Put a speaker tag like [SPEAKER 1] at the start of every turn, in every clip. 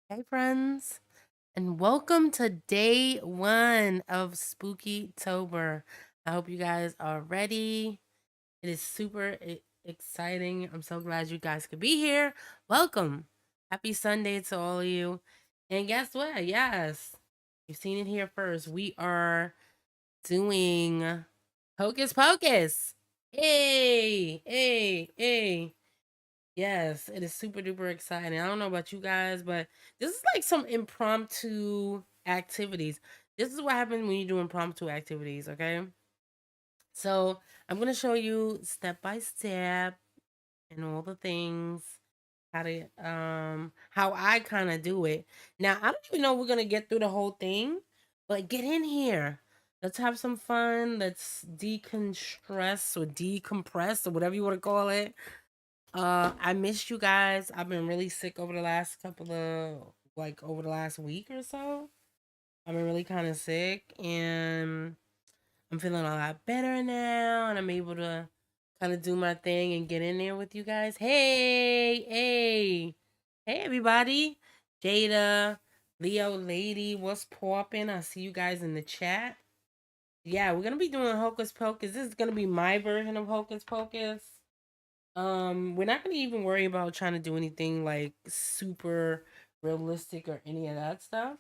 [SPEAKER 1] Hey, friends, and welcome to day one of Spookytober. I hope you guys are ready. It is super exciting. I'm so glad you guys could be here. Welcome. Happy Sunday to all of you. And guess what? Yes, you've seen it here first. We are doing Hocus Pocus. Hey, hey, hey. Yes, it is super duper exciting. I don't know about you guys, but this is like some impromptu activities. This is what happens when you do impromptu activities, okay? So I'm gonna show you step by step and all the things, how I kind of do it. Now I don't even know we're gonna get through the whole thing, but get in here. Let's have some fun. Let's deconstress or decompress or whatever you want to call it. I missed you guys. I've been really sick over the last couple of over the last week or so. I've been really kind of sick and I'm feeling a lot better now and I'm able to kind of do my thing and get in there with you guys. Hey everybody. Jada, Leo Lady, what's poppin'? I see you guys in the chat. Yeah, we're gonna be doing Hocus Pocus. This is gonna be my version of Hocus Pocus. We're not gonna even worry about trying to do anything like super realistic or any of that stuff.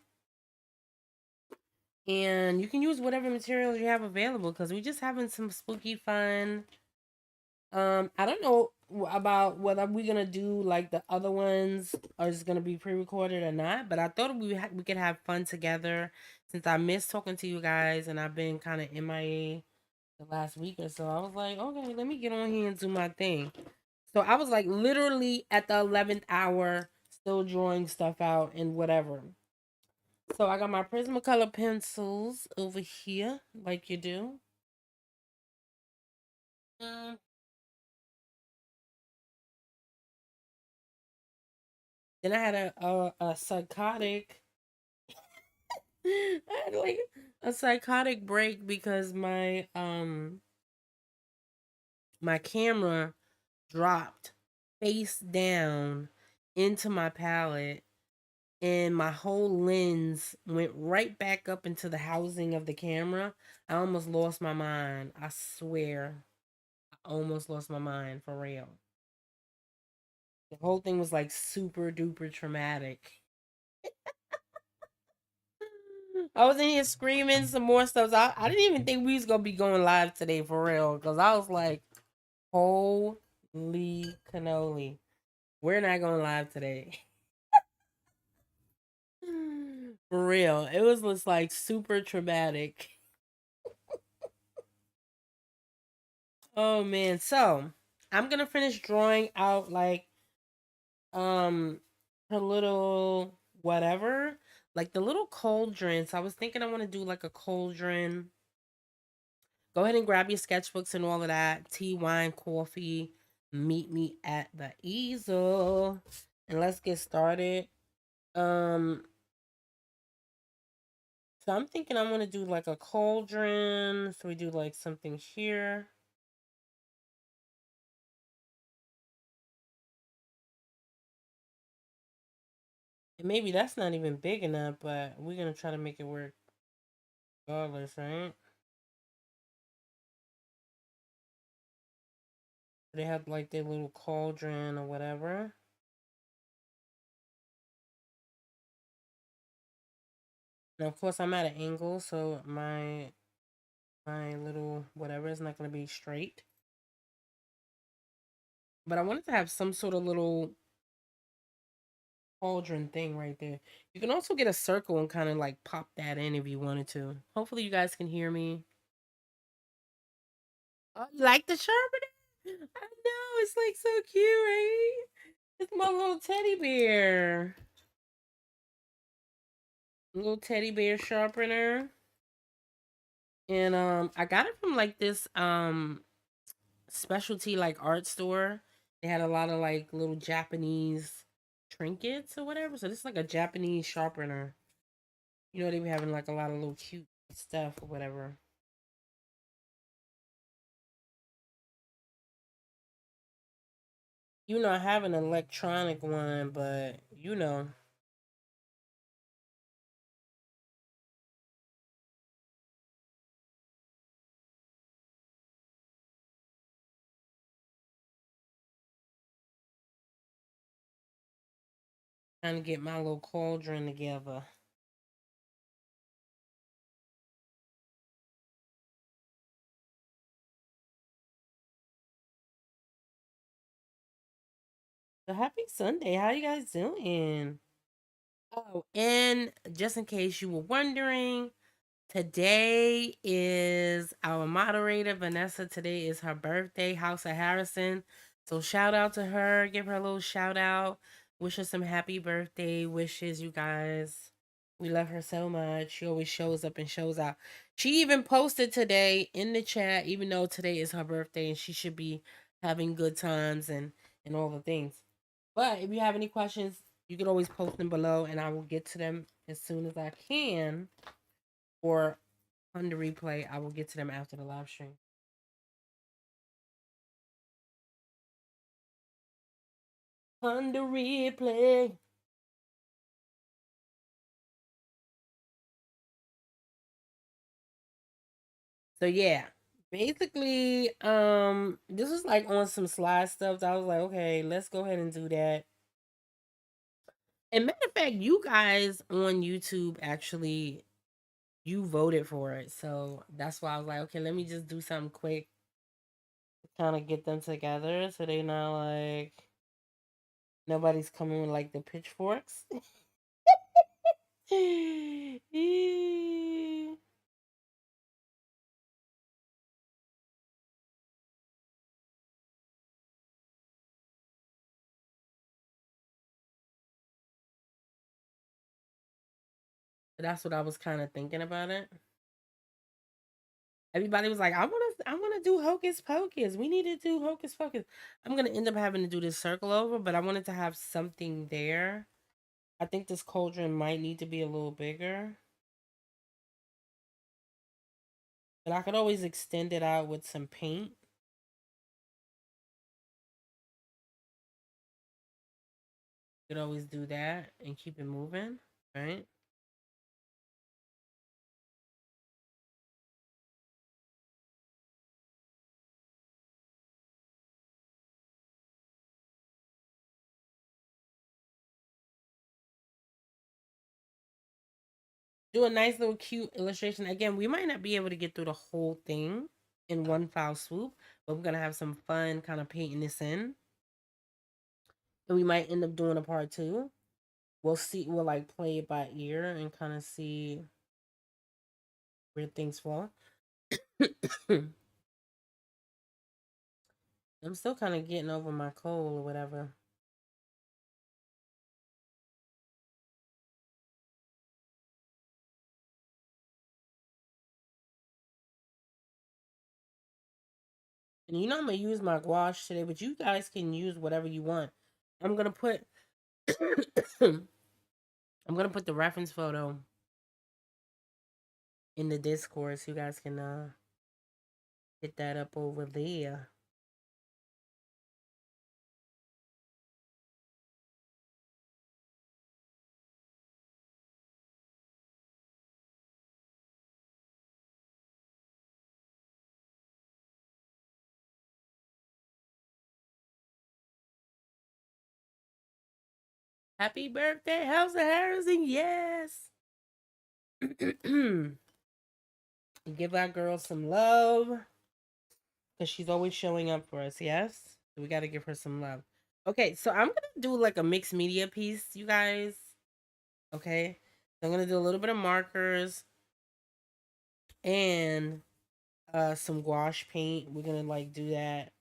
[SPEAKER 1] And you can use whatever materials you have available because we're just having some spooky fun. I don't know about whether we're gonna do like the other ones or it's gonna be pre-recorded or not, but I thought we could have fun together since I missed talking to you guys and I've been kind of MIA the last week or so. I was like, okay, let me get on here and do my thing. So I was like literally at the 11th hour, still drawing stuff out and whatever. So I got my Prismacolor pencils over here, like you do. Um, then I had a psychotic, I had like a psychotic break because my camera dropped face down into my palette and my whole lens went right back up into the housing of the camera. I almost lost my mind. I swear. I almost lost my mind for real. The whole thing was like super duper traumatic. I was in here screaming some more stuff. So I didn't even think we was gonna be going live today for real. Cause I was like, holy cannoli. We're not going live today. For real. It was just like super traumatic. Oh man. So I'm gonna finish drawing out like um her little whatever. Like the little cauldron. So I was thinking I want to do like a cauldron. Go ahead and grab your sketchbooks and all of that. Tea, wine, coffee. Meet me at the easel. And let's get started. Um so I'm thinking I'm gonna do like a cauldron. So we do like something here. And maybe that's not even big enough, but we're gonna try to make it work regardless, right? They have like their little cauldron or whatever. Now, of course, I'm at an angle, so my little whatever is not gonna be straight. But I wanted to have some sort of little cauldron thing right there. You can also get a circle and kind of like pop that in if you wanted to. Hopefully, you guys can hear me. Oh, you like the sharpener? I know it's like so cute, right? It's my little teddy bear. Little teddy bear sharpener. And I got it from like this specialty like art store. They had a lot of like little Japanese trinkets or whatever. So this is like a Japanese sharpener. You know, they be having like a lot of little cute stuff or whatever. You know, I have an electronic one, but you know. Trying to get my little cauldron together. So happy Sunday. How you guys doing? Oh, and just in case you were wondering, today is our moderator, Vanessa. Today is her birthday, House of Harrison. So shout out to her. Give her a little shout out. Wish her some happy birthday wishes, you guys. We love her so much. She always shows up and shows out. She even posted today in the chat, even though today is her birthday and she should be having good times and all the things. But if you have any questions, you can always post them below and I will get to them as soon as I can. Or on the replay, I will get to them after the live stream. On the replay. So yeah, basically, this was like on some slide stuff. So I was like, okay, let's go ahead and do that. And matter of fact, you guys on YouTube actually you voted for it, so that's why I was like, okay, let me just do something quick to kind of get them together, so they not like nobody's coming with like the pitchforks. That's what I was kind of thinking about it. Everybody was like, I wanna do Hocus Pocus. We need to do Hocus Pocus. I'm gonna end up having to do this circle over, but I wanted to have something there. I think this cauldron might need to be a little bigger. But I could always extend it out with some paint. Could always do that and keep it moving, right? Do a nice little cute illustration. Again, we might not be able to get through the whole thing in one foul swoop, but we're gonna have some fun kind of painting this in. And we might end up doing a part two. We'll see, we'll like play it by ear and kind of see where things fall. I'm still kind of getting over my cold or whatever. And you know I'm gonna use my gouache today, but you guys can use whatever you want. I'm gonna put I'm gonna put the reference photo in the Discord so you guys can hit that up over there. Happy birthday, House of Harrison, yes! Give that girl some love. Because she's always showing up for us, yes? So we gotta give her some love. Okay, so I'm gonna do like a mixed media piece, you guys. Okay? So I'm gonna do a little bit of markers and some gouache paint. We're gonna like do that,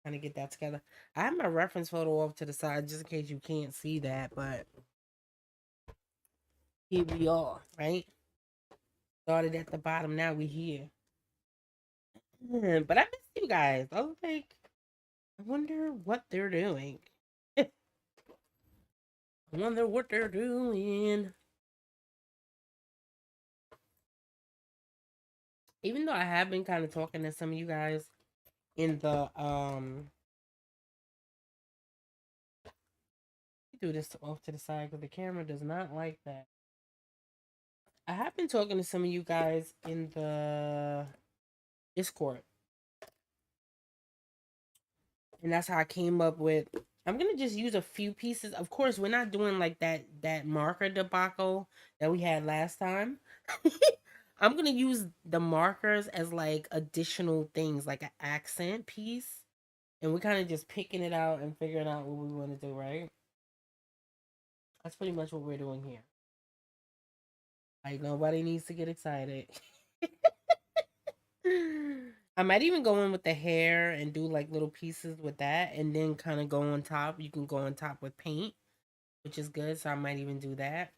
[SPEAKER 1] kind of get that together. I have my reference photo off to the side just in case you can't see that, but here we are, right? Started at the bottom, now we here. But I missed you guys. I was like, I wonder what they're doing. I wonder what they're doing. Even though I have been kind of talking to some of you guys in the do this off to the side because the camera does not like that. I have been talking to some of you guys in the Discord. And that's how I came up with I'm gonna just use a few pieces. Of course, we're not doing like that marker debacle that we had last time. I'm gonna use the markers as like additional things, like an accent piece, and we're kind of just picking it out and figuring out what we want to do. Right? That's pretty much what we're doing here. Like nobody needs to get excited. I might even go in with the hair and do like little pieces with that, and then kind of go on top. You can go on top with paint, which is good. So I might even do that.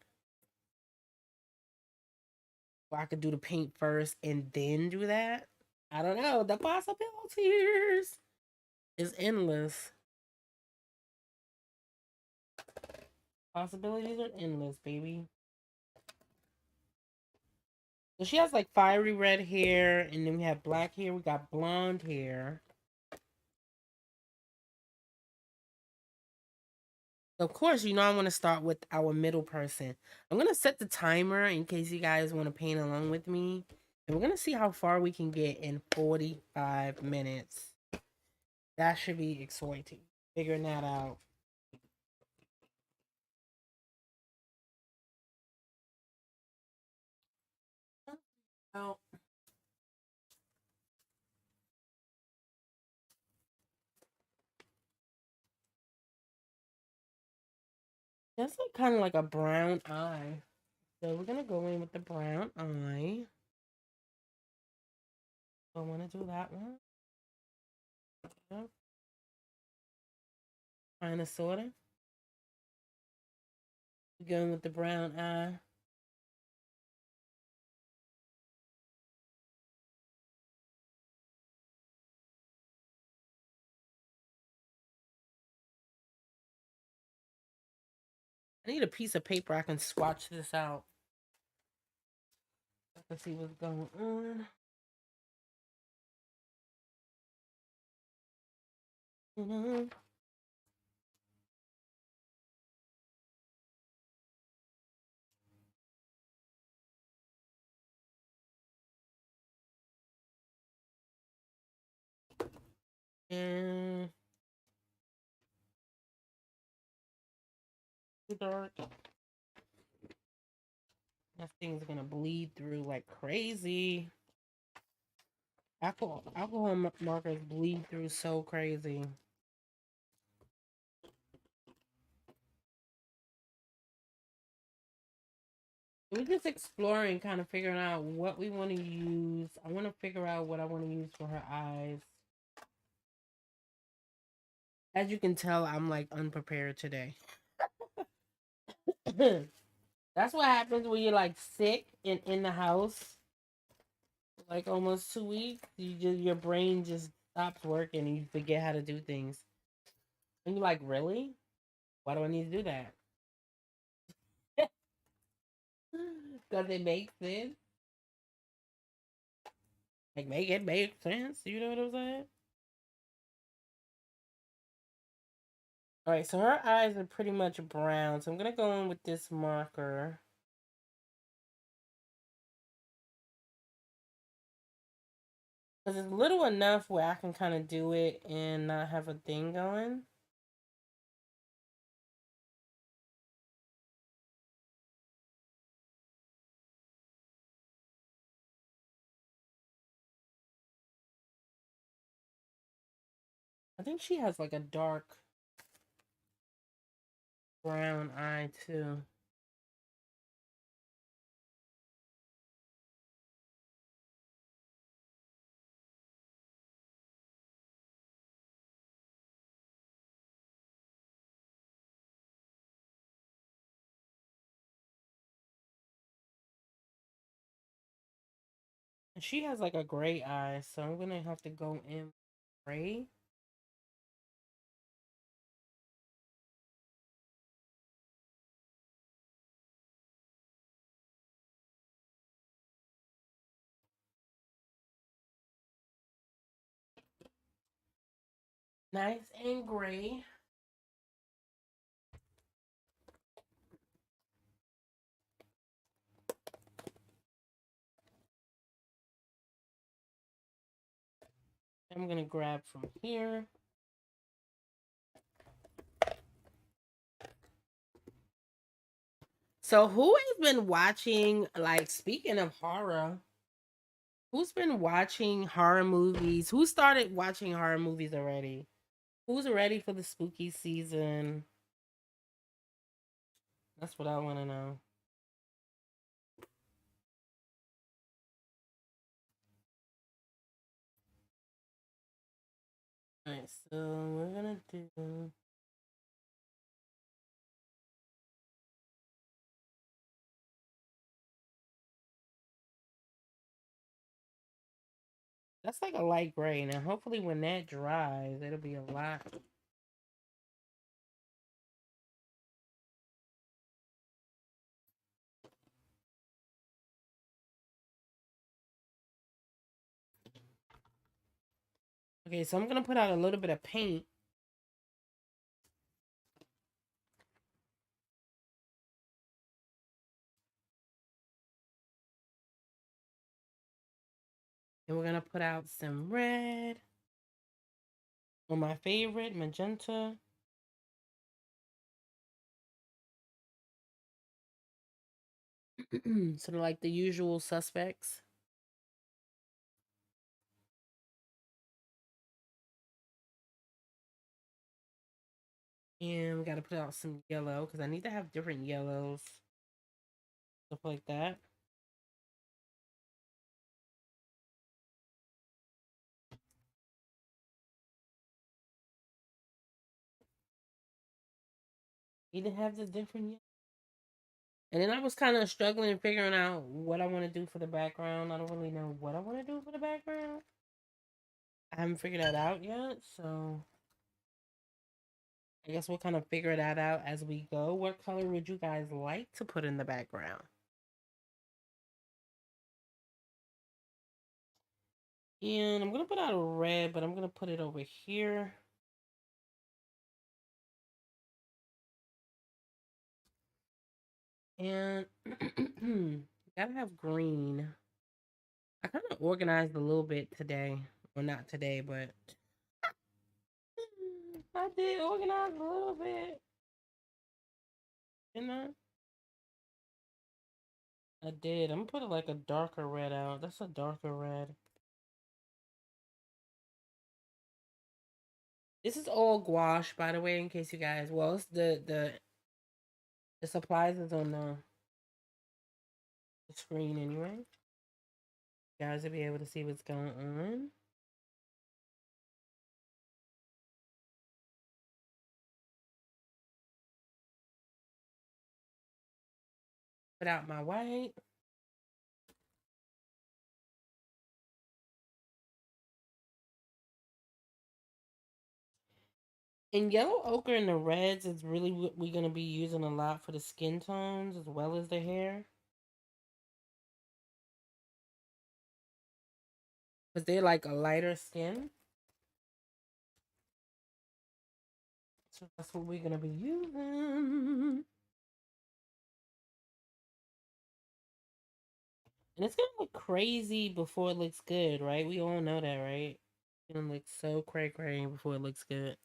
[SPEAKER 1] Or I could do the paint first and then do that. I don't know. The possibilities is endless. Possibilities are endless, baby. So she has like fiery red hair, and then we have black hair. We got blonde hair. Of course, you know I want to start with our middle person. I'm going to set the timer in case you guys want to paint along with me. And we're going to see how far we can get in 45 minutes. That should be exciting. Figuring that out. Oh, that's like kind of like a brown eye. So we're going to go in with the brown eye. So I want to do that one. Yep. Kind of, sort of. Going with the brown eye. I need a piece of paper I can swatch this out. I can see what's going on. Mm-hmm. And too dark. That thing's gonna bleed through like crazy. Alcohol markers bleed through so crazy. We're just exploring, kind of figuring out what we want to use. I want to figure out what I want to use for her eyes. As you can tell, I'm like unprepared today. That's what happens when you're like sick and in the house, like almost 2 weeks. Your brain just stops working and you forget how to do things. And you're like, really? Why do I need to do that? Because it makes sense. Like, make it make sense. You know what I'm saying? All right, so her eyes are pretty much brown. So I'm going to go in with this marker. Because it's little enough where I can kind of do it and not have a thing going. I think she has like a dark brown eye too. And she has like a gray eye, so I'm going to have to go in gray. Nice and gray. I'm going to grab from here. So who has been watching, like, speaking of horror, who's been watching horror movies? Who started watching horror movies already? Who's ready for the spooky season? That's what I want to know. Alright, so we're gonna do... That's like a light gray. Now, hopefully when that dries, it'll be a lot. Okay, so I'm gonna put out a little bit of paint. And we're gonna put out some red. Or my favorite, magenta. Sort of like the usual suspects. And we gotta put out some yellow because I need to have different yellows. Stuff like that. Need to have the different. And then I was kind of struggling figuring out what I want to do for the background. I don't really know what I want to do for the background. I haven't figured that out yet, so I guess we'll kind of figure that out as we go. What color would you guys like to put in the background? And I'm gonna put out a red, but I'm gonna put it over here. And gotta have green. I kind of organized a little bit today. Well, not today, but I did organize a little bit. Didn't I? I did. I'm gonna put like a darker red out. That's a darker red. This is all gouache, by the way, in case you guys. Well, it's the supplies is on the screen anyway. You guys will be able to see what's going on. Put out my white. And yellow ochre and the reds is really what we're going to be using a lot for the skin tones as well as the hair. Because they're like a lighter skin. So that's what we're going to be using. And it's going to look crazy before it looks good, right? We all know that, right? It's going to look so cray-cray before it looks good.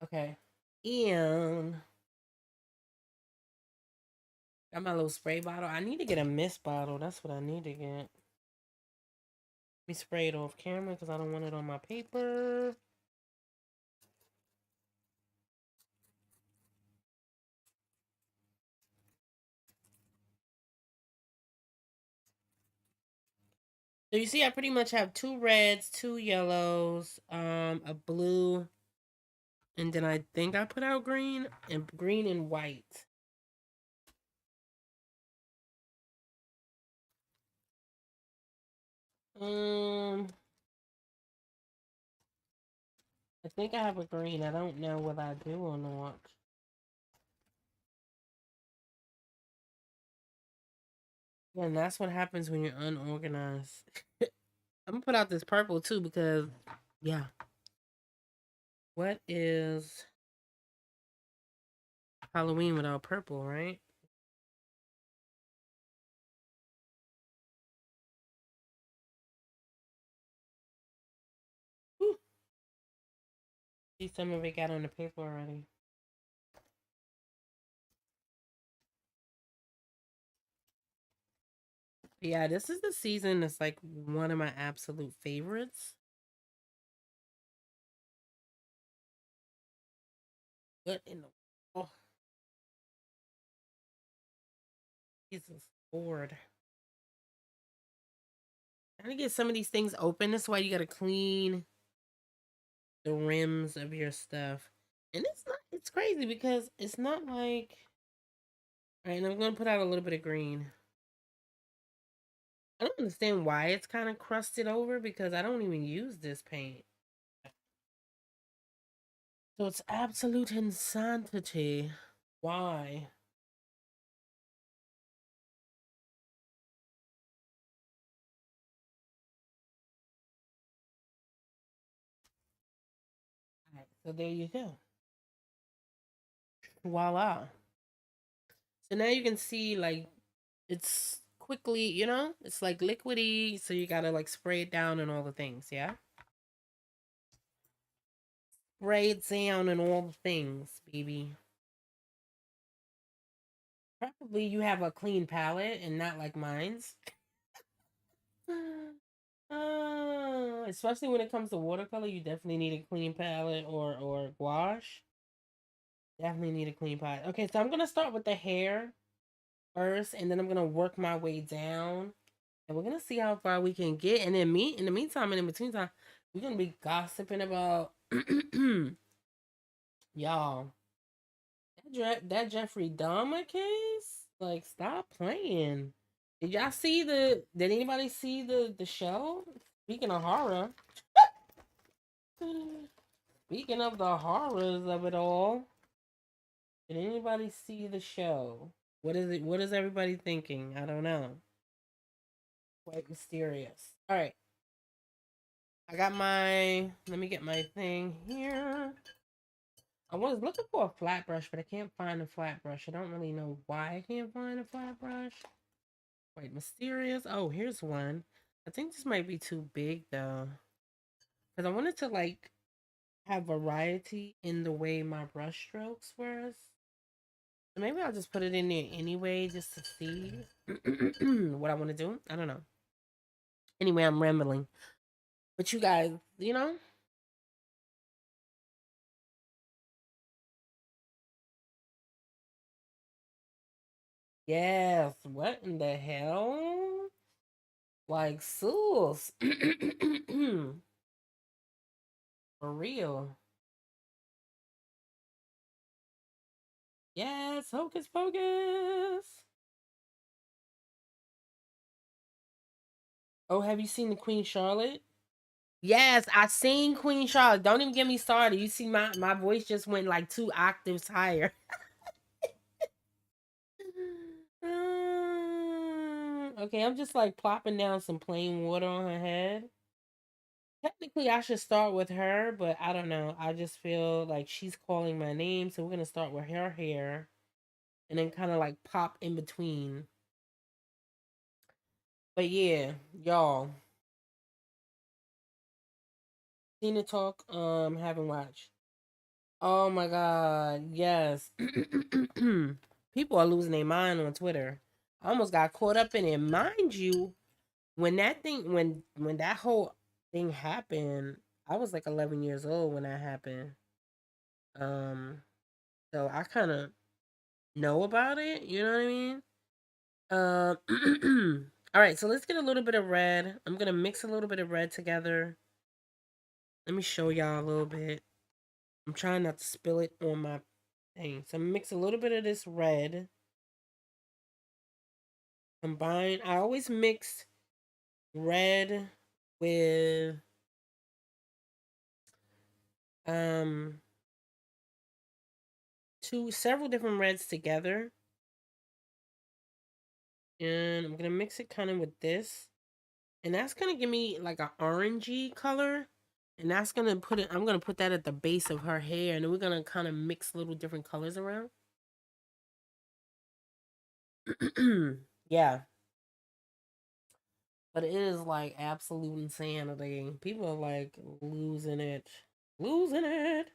[SPEAKER 1] Okay. And got my little spray bottle. I need to get a mist bottle. That's what I need to get. Let me spray it off camera because I don't want it on my paper. So you see I pretty much have 2 reds, 2 yellows, a blue, and then I think I put out green and white. I think I have a green. I don't know what I do or not. Yeah, and that's what happens when you're unorganized. I'm gonna put out this purple too because, yeah. What is Halloween without purple, right? Whew. See, some of it got on the paper already. Yeah, this is the season that's like one of my absolute favorites. What in the oh Jesus Lord. Trying to get some of these things open. That's why you gotta clean the rims of your stuff. And it's crazy because it's not like all right, and I'm gonna put out a little bit of green. I don't understand why it's kind of crusted over because I don't even use this paint. So it's absolute insanity. Why? Alright, so there you go. Voila. So now you can see like it's quickly, it's like liquidy, so you gotta like spray it down and all the things, yeah? Spray it down and all the things, baby. Probably you have a clean palette and not like mine's. Especially when it comes to watercolor, you definitely need a clean palette or gouache. Definitely need a clean palette. Okay, so I'm gonna start with the hair first, and then I'm gonna work my way down, and we're gonna see how far we can get. And then in the meantime, and in between time, we're gonna be gossiping about y'all. That Jeffrey Dahmer case, like, stop playing. Did anybody see the show? Speaking of horror, speaking of the horrors of it all, did anybody see the show? What is it? What is everybody thinking? I don't know. Quite mysterious. All right, I got my. Let me get my thing here. I was looking for a flat brush, but I can't find a flat brush. I don't really know why I can't find a flat brush. Quite mysterious. Oh, here's one. I think this might be too big though, because I wanted to like have variety in the way my brush strokes were. So maybe I'll just put it in there anyway, just to see what I want to do. I don't know. Anyway, I'm rambling. But you guys, yes. What in the hell? Like, sus. For real. Yes, Hocus Pocus. Oh, have you seen the Queen Charlotte? Yes, I seen Queen Charlotte. Don't even get me started. You see, my voice just went like 2 octaves higher. Okay, I'm just like plopping down some plain water on her head. Technically, I should start with her, but I don't know. I just feel like she's calling my name, so we're gonna start with her hair, and then kind of like pop in between. But yeah, y'all, seen the talk. Haven't watched. Oh my god, yes. People are losing their mind on Twitter. I almost got caught up in it. Mind you, when that whole thing happened, I was like 11 years old when that happened. Um, so I kind of know about it. You know what I mean? All right. So let's get a little bit of red. I'm gonna mix a little bit of red together. Let me show y'all a little bit. I'm trying not to spill it on my thing. So mix a little bit of this red. Combine. I always mix red with um several different reds together. And I'm gonna mix it kind of with this. And that's gonna give me like an orangey color. And that's gonna I'm gonna put that at the base of her hair, and then we're gonna kind of mix little different colors around. Yeah. But it is like absolute insanity. People are like losing it. Losing it.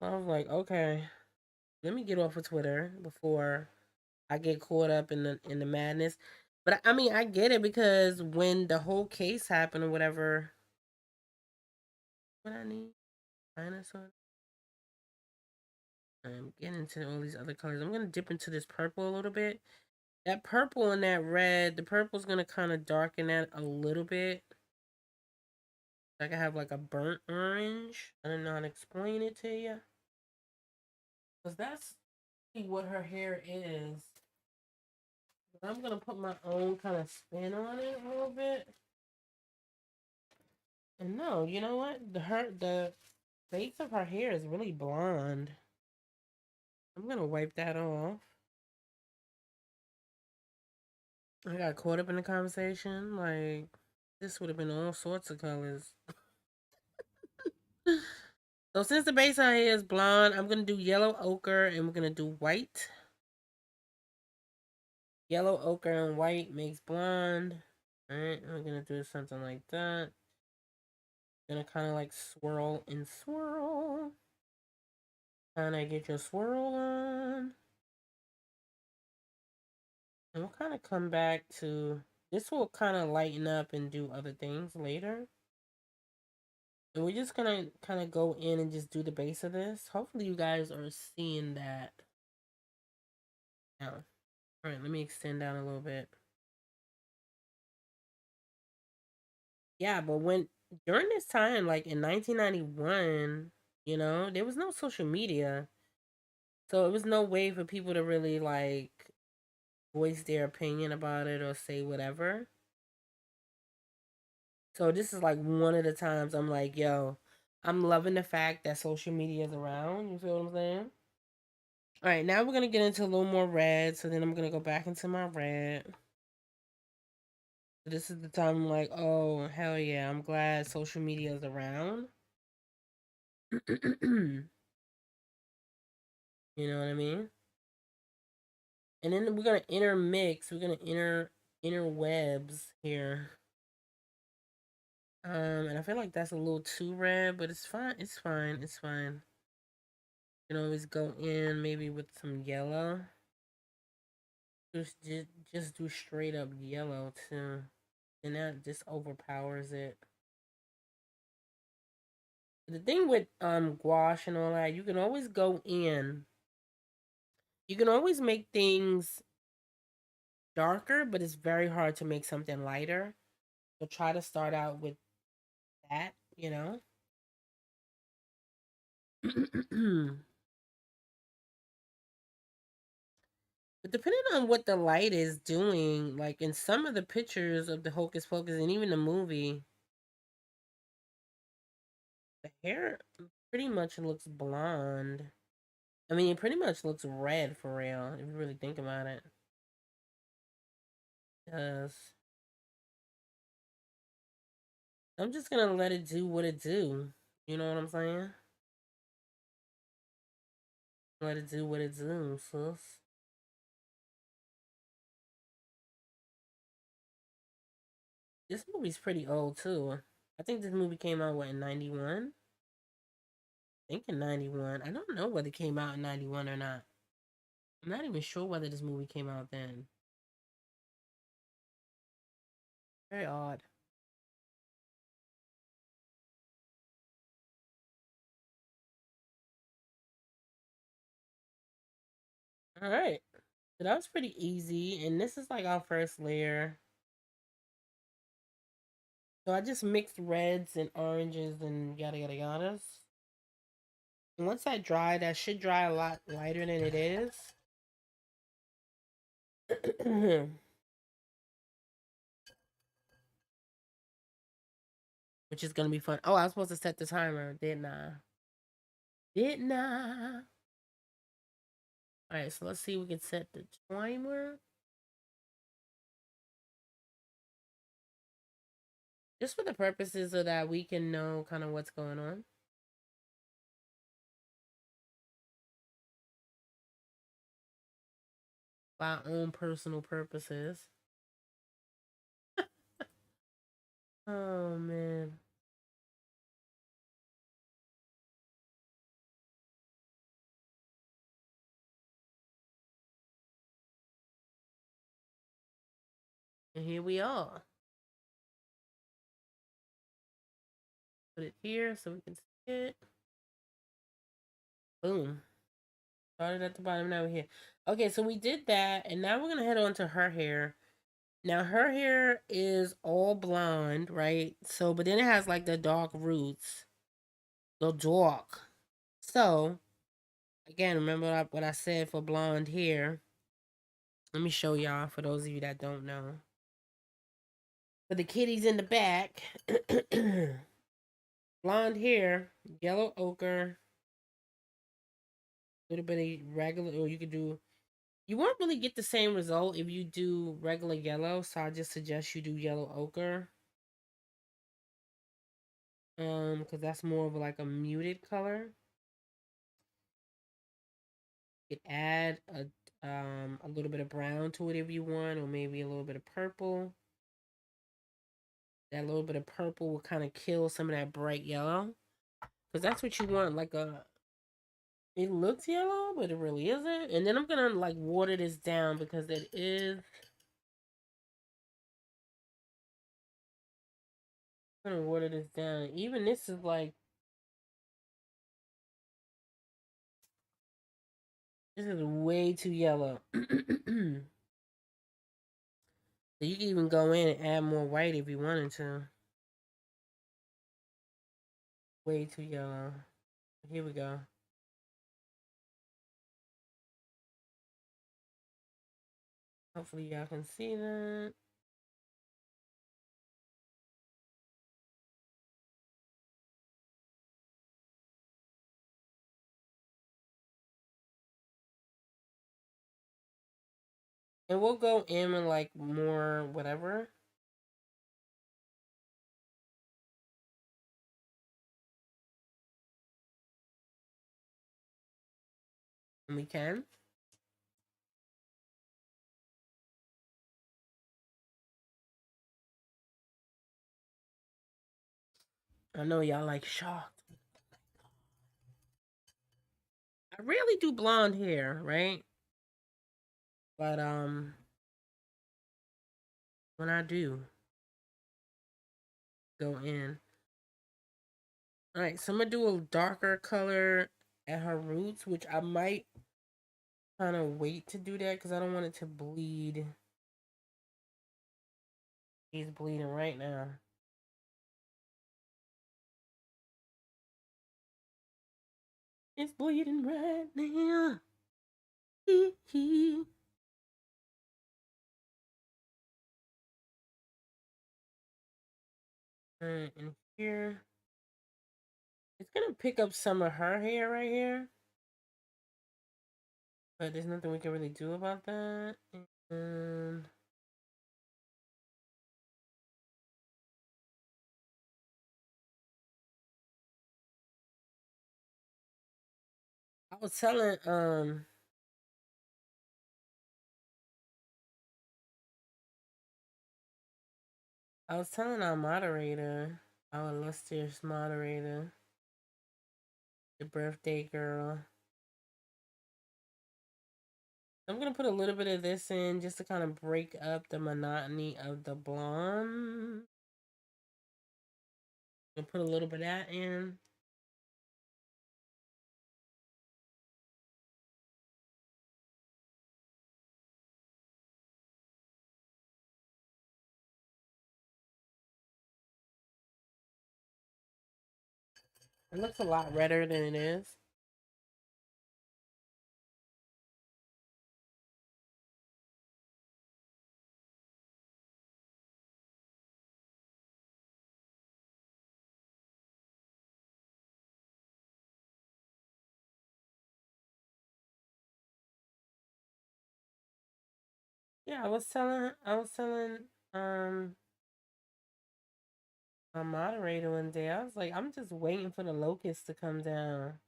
[SPEAKER 1] I was like, okay, let me get off of Twitter before I get caught up in the madness. But I mean, I get it because when the whole case happened or whatever, what I need, dinosaur. I'm getting into all these other colors. I'm gonna dip into this purple a little bit. That purple and that red, the purple's gonna kind of darken that a little bit. I can have like a burnt orange. I don't know how to explain it to you. Because that's what her hair is. But I'm gonna put my own kind of spin on it a little bit. And no, you know what? The base of her hair is really blonde. I'm gonna wipe that off. I got caught up in the conversation. Like, this would have been all sorts of colors. So since the base of her hair is blonde, I'm gonna do yellow ochre and we're gonna do white. Yellow ochre and white makes blonde. Alright, I'm gonna do something like that. Gonna kind of like swirl and swirl. Kind of get your swirl on. And we'll kind of come back to, this will kind of lighten up and do other things later. And we're just gonna kind of go in and just do the base of this. Hopefully you guys are seeing that now. Alright, let me extend down a little bit. Yeah, but during this time, like in 1991, you know, there was no social media. So it was no way for people to really like voice their opinion about it or say whatever. So this is like one of the times I'm like, yo, I'm loving the fact that social media is around. You feel what I'm saying? All right, now we're gonna get into a little more red. So then I'm gonna go back into my red. So this is the time I'm like, oh hell yeah, I'm glad social media is around. You know what I mean? And then we're gonna intermix. We're gonna interwebs here. And I feel like that's a little too red, but it's fine. It's fine. It's fine. You can always go in maybe with some yellow. Just do straight up yellow too, and that just overpowers it. The thing with gouache and all that, you can always go in. You can always make things darker, but it's very hard to make something lighter. So try to start out with that, you know. But depending on what the light is doing, like in some of the pictures of the Hocus Pocus and even the movie, the hair pretty much looks blonde. I mean, it pretty much looks red for real, if you really think about it. Yes. I'm just gonna let it do what it do. You know what I'm saying? Let it do what it do, sis. This movie's pretty old too. I think this movie came out what in 91? I think in 91. I don't know whether it came out in 91 or not. I'm not even sure whether this movie came out then. Very odd. Alright. So that was pretty easy. And this is like our first layer. So I just mixed reds and oranges and yada yada yadas. And once that dry, that should dry a lot lighter than it is. Which is gonna be fun. Oh, I was supposed to set the timer, didn't I? Didn't I? Alright, so let's see if we can set the timer. Just for the purposes of that we can know kind of what's going on. For our own personal purposes. Oh man. And here we are. Put it here so we can see it. Boom. Started at the bottom, now we're here. Okay, so we did that, and now we're gonna head on to her hair. Now her hair is all blonde, right? So, but then it has like the dark roots, the dark. So, again, remember what I said for blonde hair. Let me show y'all for those of you that don't know. For the kitties in the back, blonde hair, yellow ochre, a little bit of regular, or you could do. You won't really get the same result if you do regular yellow, so I just suggest you do yellow ochre. Because that's more of like a muted color. You could add a little bit of brown to it if you want, or maybe a little bit of purple. That little bit of purple will kind of kill some of that bright yellow, because that's what you want. Like a, it looks yellow, but it really isn't. And then I'm gonna like water this down because it is. I'm gonna water this down. Even this is like, this is way too yellow. So you can even go in and add more white if you wanted to. Way too yellow. Here we go. Hopefully y'all can see that. And we'll go in with like more whatever. And we can. I know y'all like shocked. I rarely do blonde hair, right? But when I do go in. Alright, so I'm gonna do a darker color at her roots, which I might kind of wait to do that because I don't want it to bleed. He's bleeding right now. It's bleeding right now. Hee hee. Alright, and here. It's gonna pick up some of her hair right here. But there's nothing we can really do about that. And I was telling our moderator, our illustrious moderator, the birthday girl. I'm gonna put a little bit of this in just to kind of break up the monotony of the blonde. I'm gonna put a little bit of that in. It looks a lot redder than it is. Yeah, I was telling my moderator one day, I was like, I'm just waiting for the locusts to come down.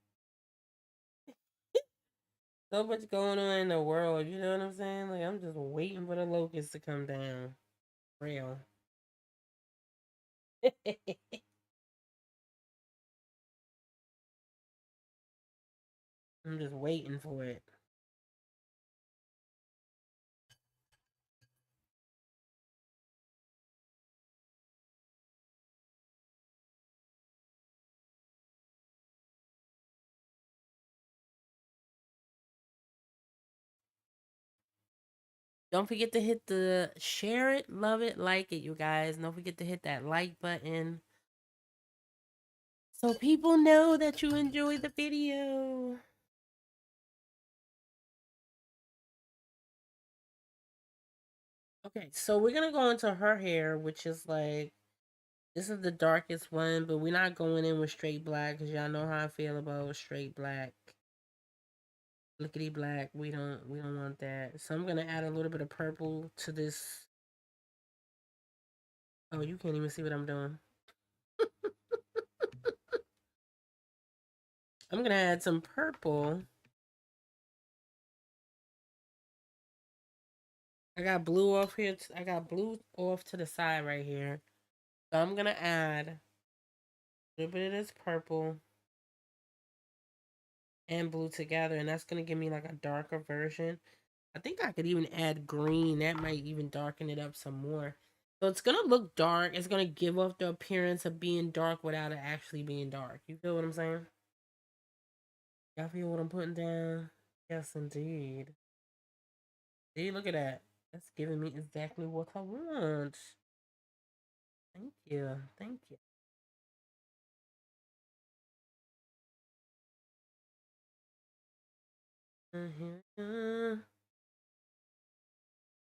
[SPEAKER 1] So much going on in the world, you know what I'm saying? Like, I'm just waiting for the locusts to come down. Real. I'm just waiting for it. Don't forget to hit the share it, love it, like it, you guys. Don't forget to hit that like button so people know that you enjoyed the video. Okay, so we're gonna go into her hair, which is like, this is the darkest one, but we're not going in with straight black because y'all know how I feel about straight black. Lickety black. We don't want that. So I'm gonna add a little bit of purple to this. Oh, you can't even see what I'm doing. I'm gonna add some purple. I got blue off here. I got blue off to the side right here. So I'm gonna add a little bit of this purple and blue together, and that's gonna give me like a darker version. I think I could even add green. That might even darken it up some more. So it's gonna look dark. It's gonna give off the appearance of being dark without it actually being dark. You feel what I'm saying? Y'all feel what I'm putting down? Yes, indeed. See, look at that. That's giving me exactly what I want. Thank you. Thank you.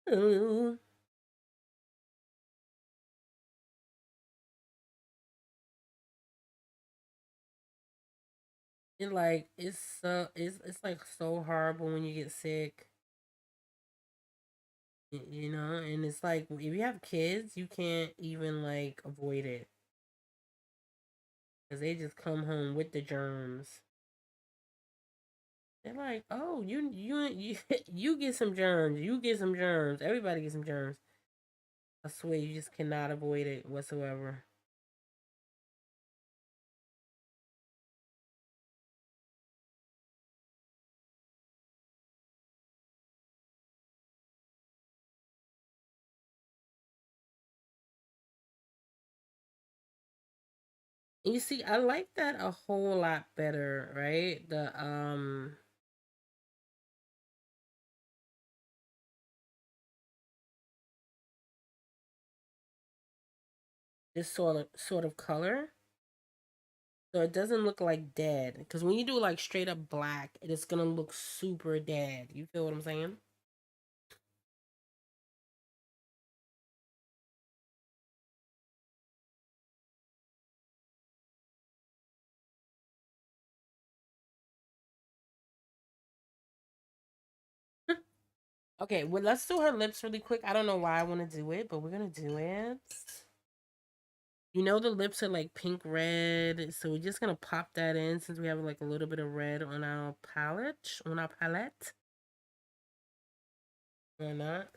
[SPEAKER 1] Ooh. It's like so horrible when you get sick. You know, and it's like if you have kids, you can't even like avoid it because they just come home with the germs. They're like, oh, you you get some germs, you get some germs, everybody gets some germs. I swear, you just cannot avoid it whatsoever. You see, I like that a whole lot better, right? The this sort of color. So it doesn't look like dead. Because when you do like straight up black, it is gonna look super dead. You feel what I'm saying? Okay, well let's do her lips really quick. I don't know why I want to do it, but we're gonna do it. You know the lips are like pink red, so we're just gonna pop that in since we have like a little bit of red on our palette. On our palette. Or not.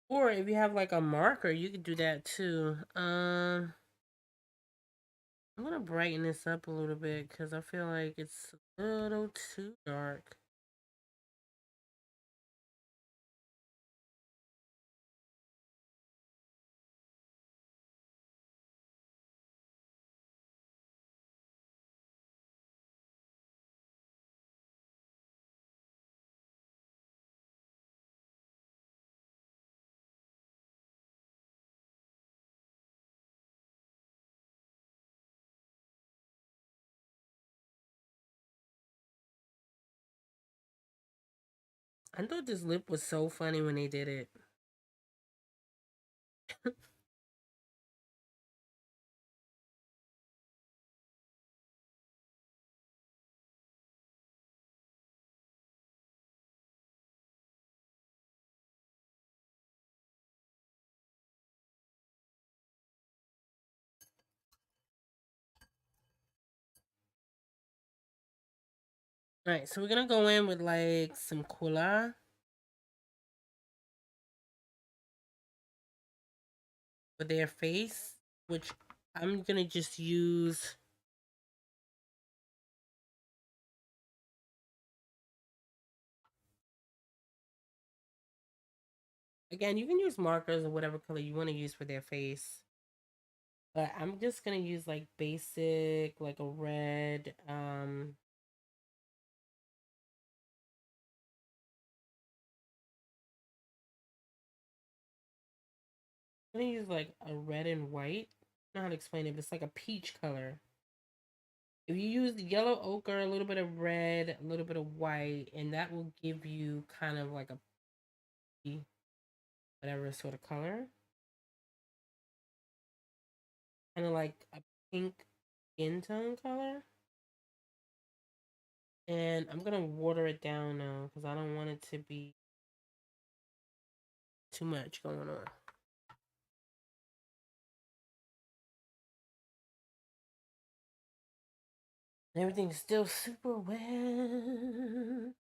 [SPEAKER 1] Or if you have like a marker, you could do that too. I'm gonna brighten this up a little bit because I feel like it's a little too dark. I thought this lip was so funny when they did it. Alright, so we're gonna go in with like some cola for their face, which I'm gonna just use. Again, you can use markers or whatever color you want to use for their face. But I'm just gonna use like basic, like a red, I'm gonna use like a red and white. I don't know how to explain it, but it's like a peach color. If you use yellow ochre, a little bit of red, a little bit of white, and that will give you kind of like a whatever sort of color. Kind of like a pink skin tone color. And I'm gonna water it down now because I don't want it to be too much going on. Everything's still super wet.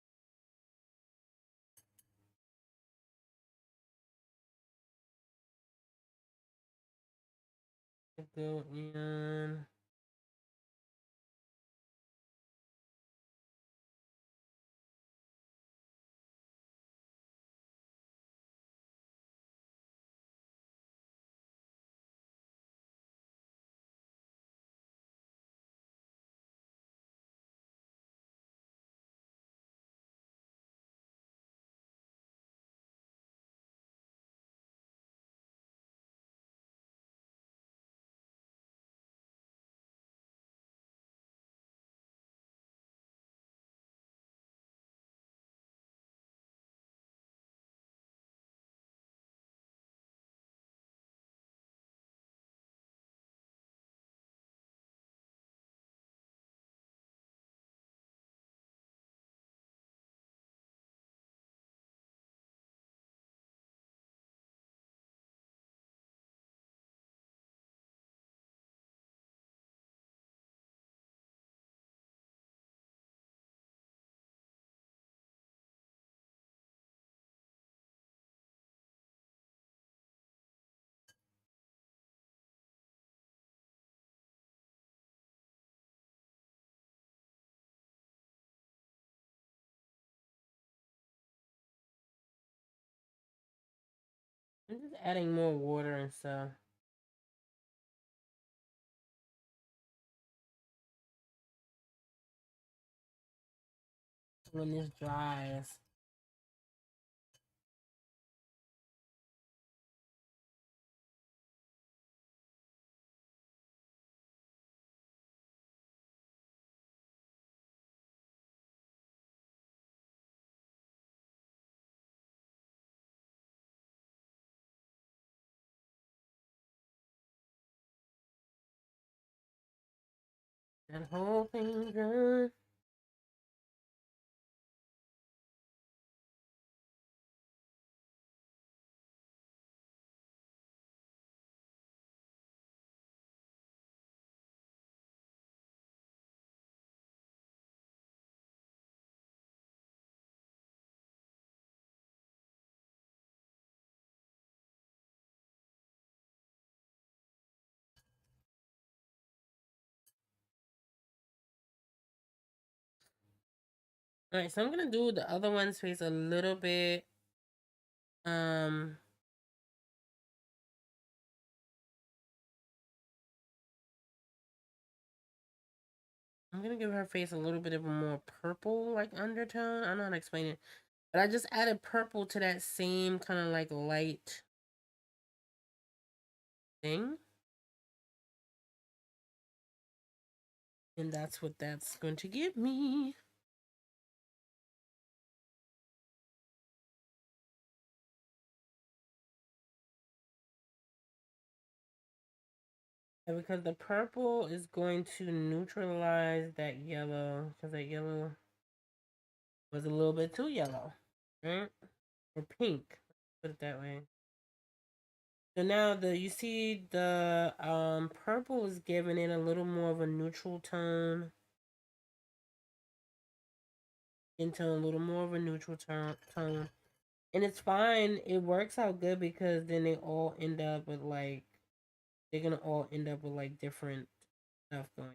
[SPEAKER 1] Go in. I'm just adding more water and stuff. When this dries. That whole thing done. Alright, so I'm gonna do the other one's face a little bit. Um, I'm gonna give her face a little bit of a more purple like undertone. I don't know how to explain it. But I just added purple to that same kind of like light thing. And that's what that's going to give me. And because the purple is going to neutralize that yellow. Because that yellow was a little bit too yellow. Right? Or pink. Put it that way. So now you see the purple is giving it a little more of a neutral tone. Into a little more of a neutral tone. And it's fine. It works out good because then they all end up with like they're gonna all end up with like different stuff going.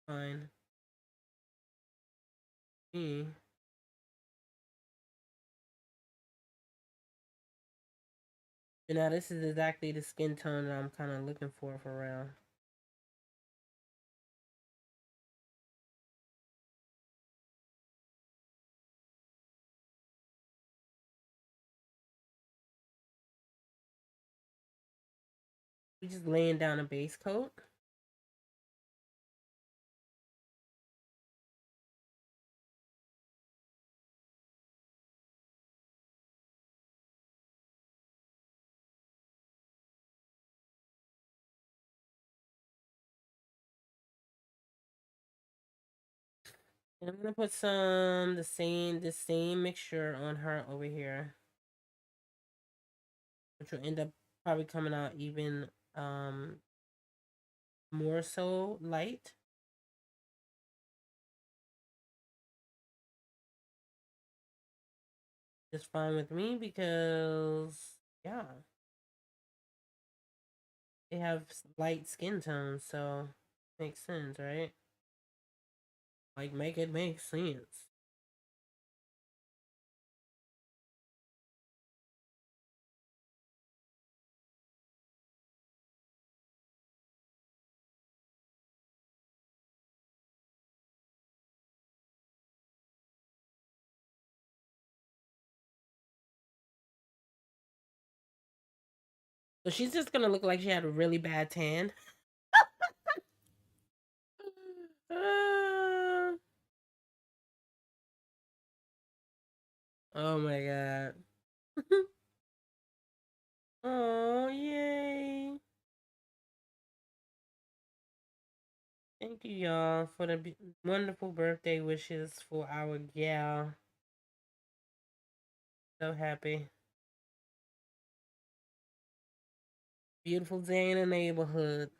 [SPEAKER 1] Fine. Me. And now this is exactly the skin tone that I'm kind of looking for real. We just laying down a base coat. And I'm gonna put the same mixture on her over here, which will end up probably coming out even more so light. Just fine with me because yeah, they have light skin tones, so makes sense, right? Like make it make sense. So she's just gonna look like she had a really bad tan. Uh, oh my god. Oh yay. Thank you y'all for the wonderful birthday wishes for our gal. So happy. Beautiful day in the neighborhood.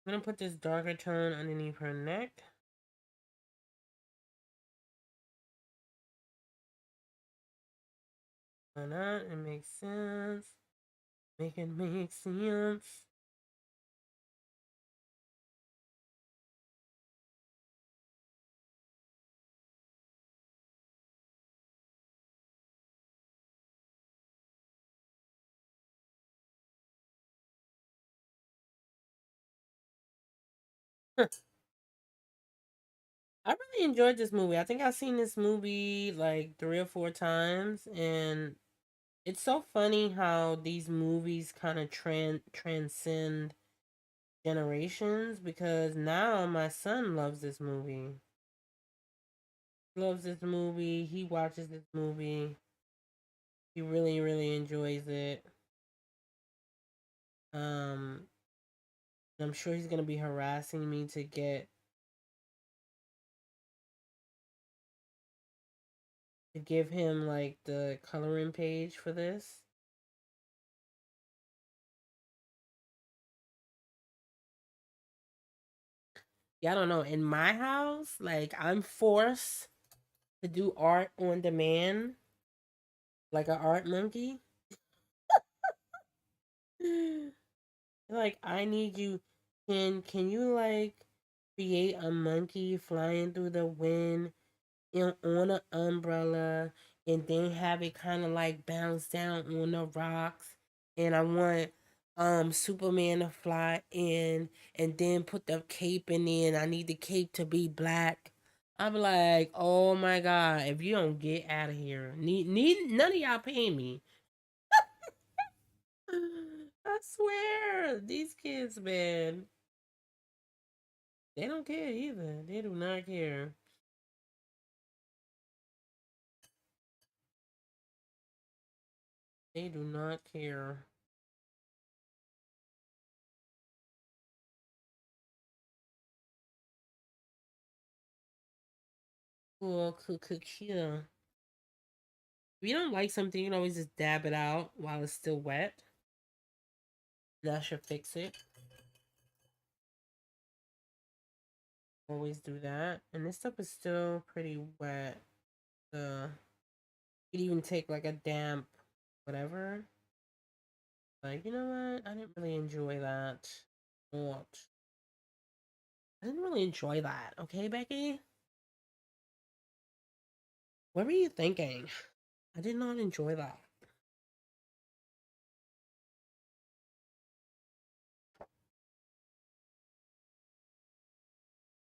[SPEAKER 1] I'm gonna put this darker tone underneath her neck. Why not? It makes sense. Make it make sense. I really enjoyed this movie. I think I've seen this movie like 3 or 4 times, and it's so funny how these movies kind of transcend generations because now my son loves this movie. He loves this movie. He watches this movie. He really, really enjoys it. Um, I'm sure he's gonna be harassing me to give him like the coloring page for this. Yeah, I don't know. In my house, like I'm forced to do art on demand, like an art monkey. Like I need you. Can you like create a monkey flying through the wind on an umbrella, and then have it kind of like bounce down on the rocks? And I want Superman to fly in, and then put the cape in. I need the cape to be black. I'm like, oh my god! If you don't get out of here, need none of y'all pay me. I swear, these kids, man, they don't care either. They do not care. They do not care. Cool, cool, cool, cool. If you don't like something, you can always just dab it out while it's still wet. That should fix it. Always do that. And this stuff is still pretty wet. You could even take like a damp whatever. Like, you know what? I didn't really enjoy that. What? I didn't really enjoy that. Okay, Becky? What were you thinking? I did not enjoy that.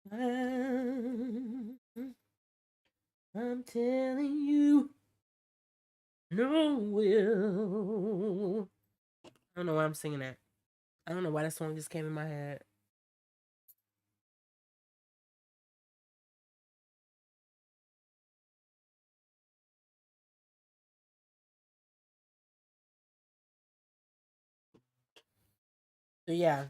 [SPEAKER 1] I'm telling you, no will. I don't know why I'm singing that. I don't know why that song just came in my head. So yeah.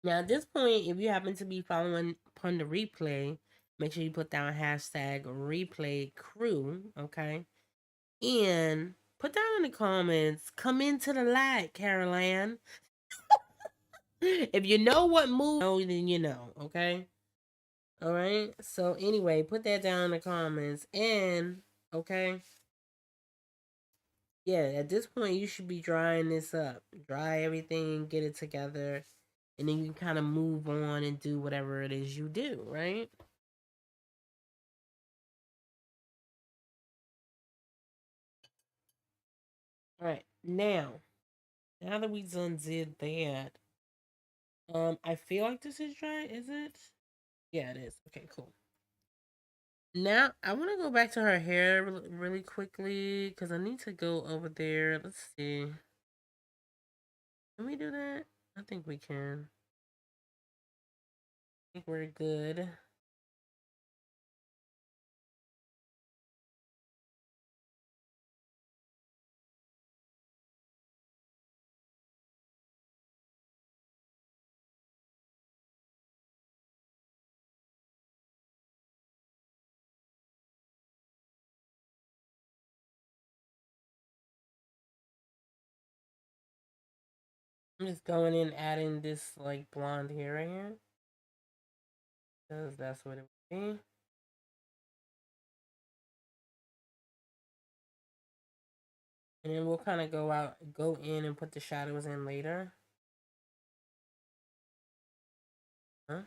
[SPEAKER 1] Now at this point, if you happen to be following upon the replay, make sure you put down hashtag replay crew, okay? And put down in the comments, come into the light, Caroline. If you know what movie, then you know, okay? All right. So anyway, put that down in the comments, and okay, yeah. At this point, you should be drying this up, dry everything, get it together, and then you can kind of move on and do whatever it is you do, right? All right. Now that we done did that, I feel like this is dry. Is it? Yeah, it is. Okay, cool. Now I want to go back to her hair really quickly because I need to go over there. Let's see. Can we do that? I think we can. I think we're good. I'm just going in adding this like blonde hair right here because that's what it would be. And then we'll kind of go in and put the shadows in later. Huh?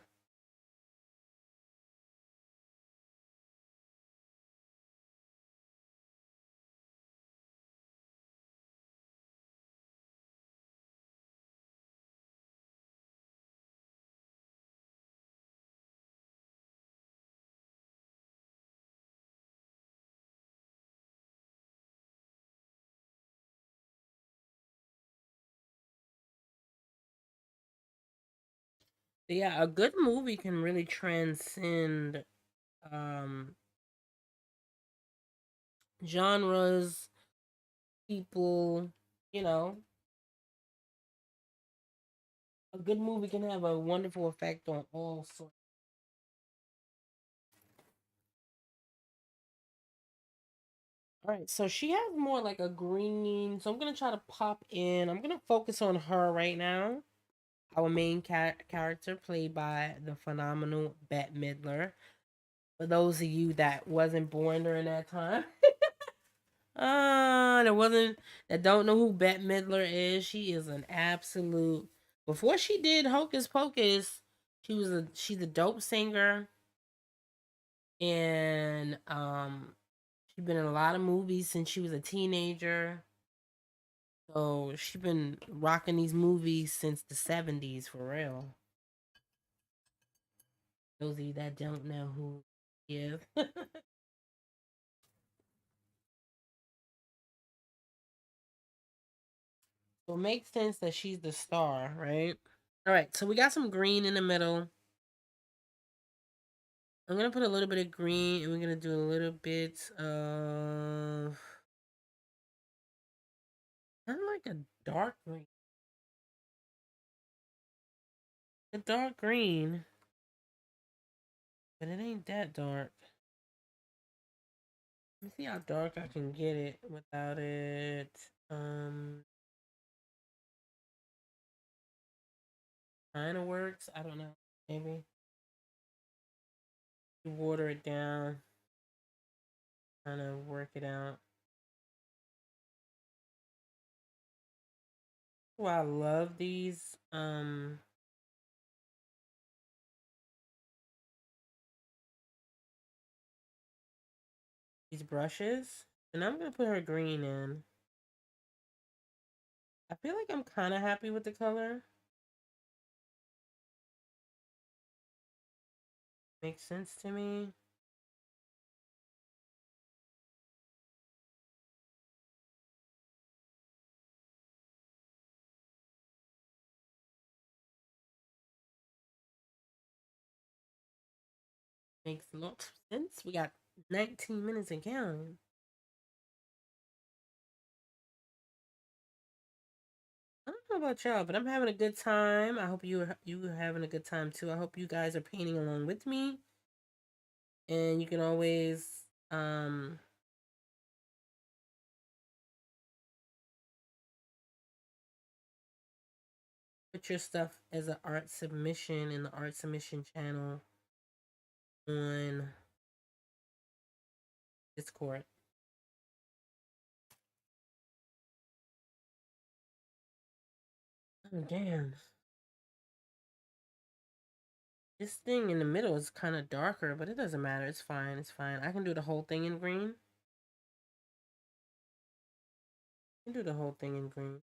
[SPEAKER 1] But yeah, a good movie can really transcend um genres, people, you know. A good movie can have a wonderful effect on all sorts. All right, so she has more like a green. So I'm gonna try to pop in. I'm gonna focus on her right now. Our main character, played by the phenomenal Bette Midler. For those of you that wasn't born during that time, that wasn't that don't know who Bette Midler is. She is an absolute. Before she did Hocus Pocus, she's a dope singer, and she's been in a lot of movies since she was a teenager. So she's been rocking these movies since the 70s for real. Those of you that don't know who she is. So it makes sense that she's the star, right? All right, so we got some green in the middle. I'm gonna put a little bit of green, and we're gonna do a little bit of kind of like a dark green, a dark green, but it ain't that dark. Let me see how dark I can get it without it. Kind of works. I don't know. Maybe you water it down, kind of work it out. Well, I love these brushes. And I'm gonna put her green in. I feel like I'm kind of happy with the color. Makes sense to me. Makes a lot of sense. We got 19 minutes and counting. I don't know about y'all, but I'm having a good time. I hope you are having a good time too. I hope you guys are painting along with me, and you can always um put your stuff as an art submission in the art submission channel on Discord. Oh damn. This thing in the middle is kind of darker, but it doesn't matter. It's fine. It's fine. I can do the whole thing in green. I can do the whole thing in green.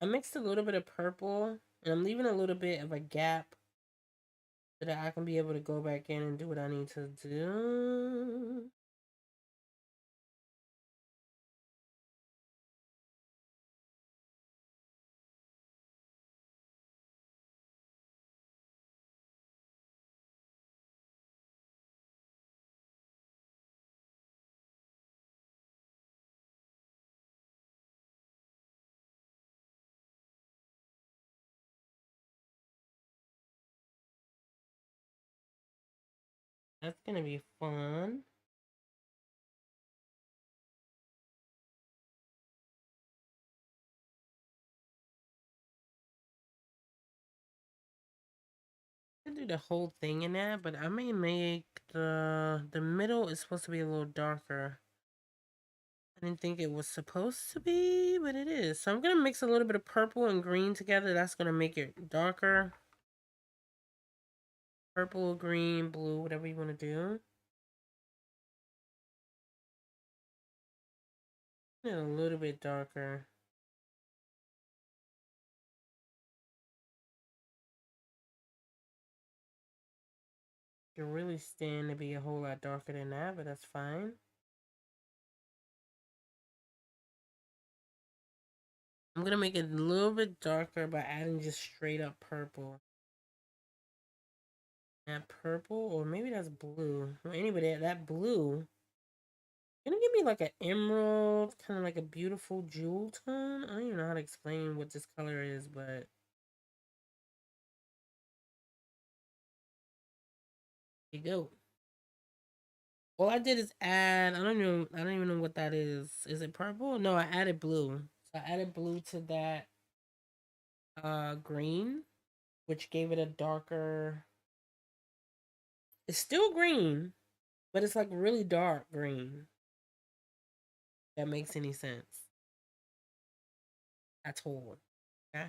[SPEAKER 1] I mixed a little bit of purple, and I'm leaving a little bit of a gap so that I can be able to go back in and do what I need to do. That's gonna be fun. I can do the whole thing in that, but I may make the middle is supposed to be a little darker. I didn't think it was supposed to be, but it is. So I'm gonna mix a little bit of purple and green together. That's gonna make it darker. Purple, green, blue, whatever you want to do. And a little bit darker. It really stand to be a whole lot darker than that, but that's fine. I'm gonna make it a little bit darker by adding just straight up purple. That purple, or maybe that's blue. Well, anyway, that blue. Gonna give me like an emerald, kind of like a beautiful jewel tone. I don't even know how to explain what this color is, but here you go. All I did is add. I don't even know what that is. Is it purple? No, I added blue. So I added blue to that green, which gave it a darker. It's still green, but it's like really dark green. That makes any sense at all. Okay.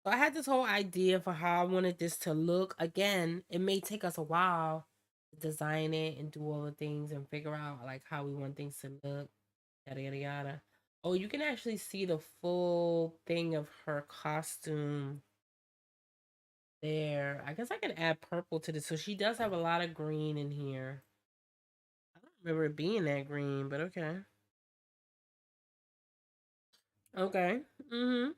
[SPEAKER 1] So I had this whole idea for how I wanted this to look. Again, it may take us a while to design it and do all the things and figure out like how we want things to look. Yada yada yada. Oh, you can actually see the full thing of her costume there. I guess I could add purple to this. So she does have a lot of green in here. I don't remember it being that green, but okay. Okay. Mm-hmm.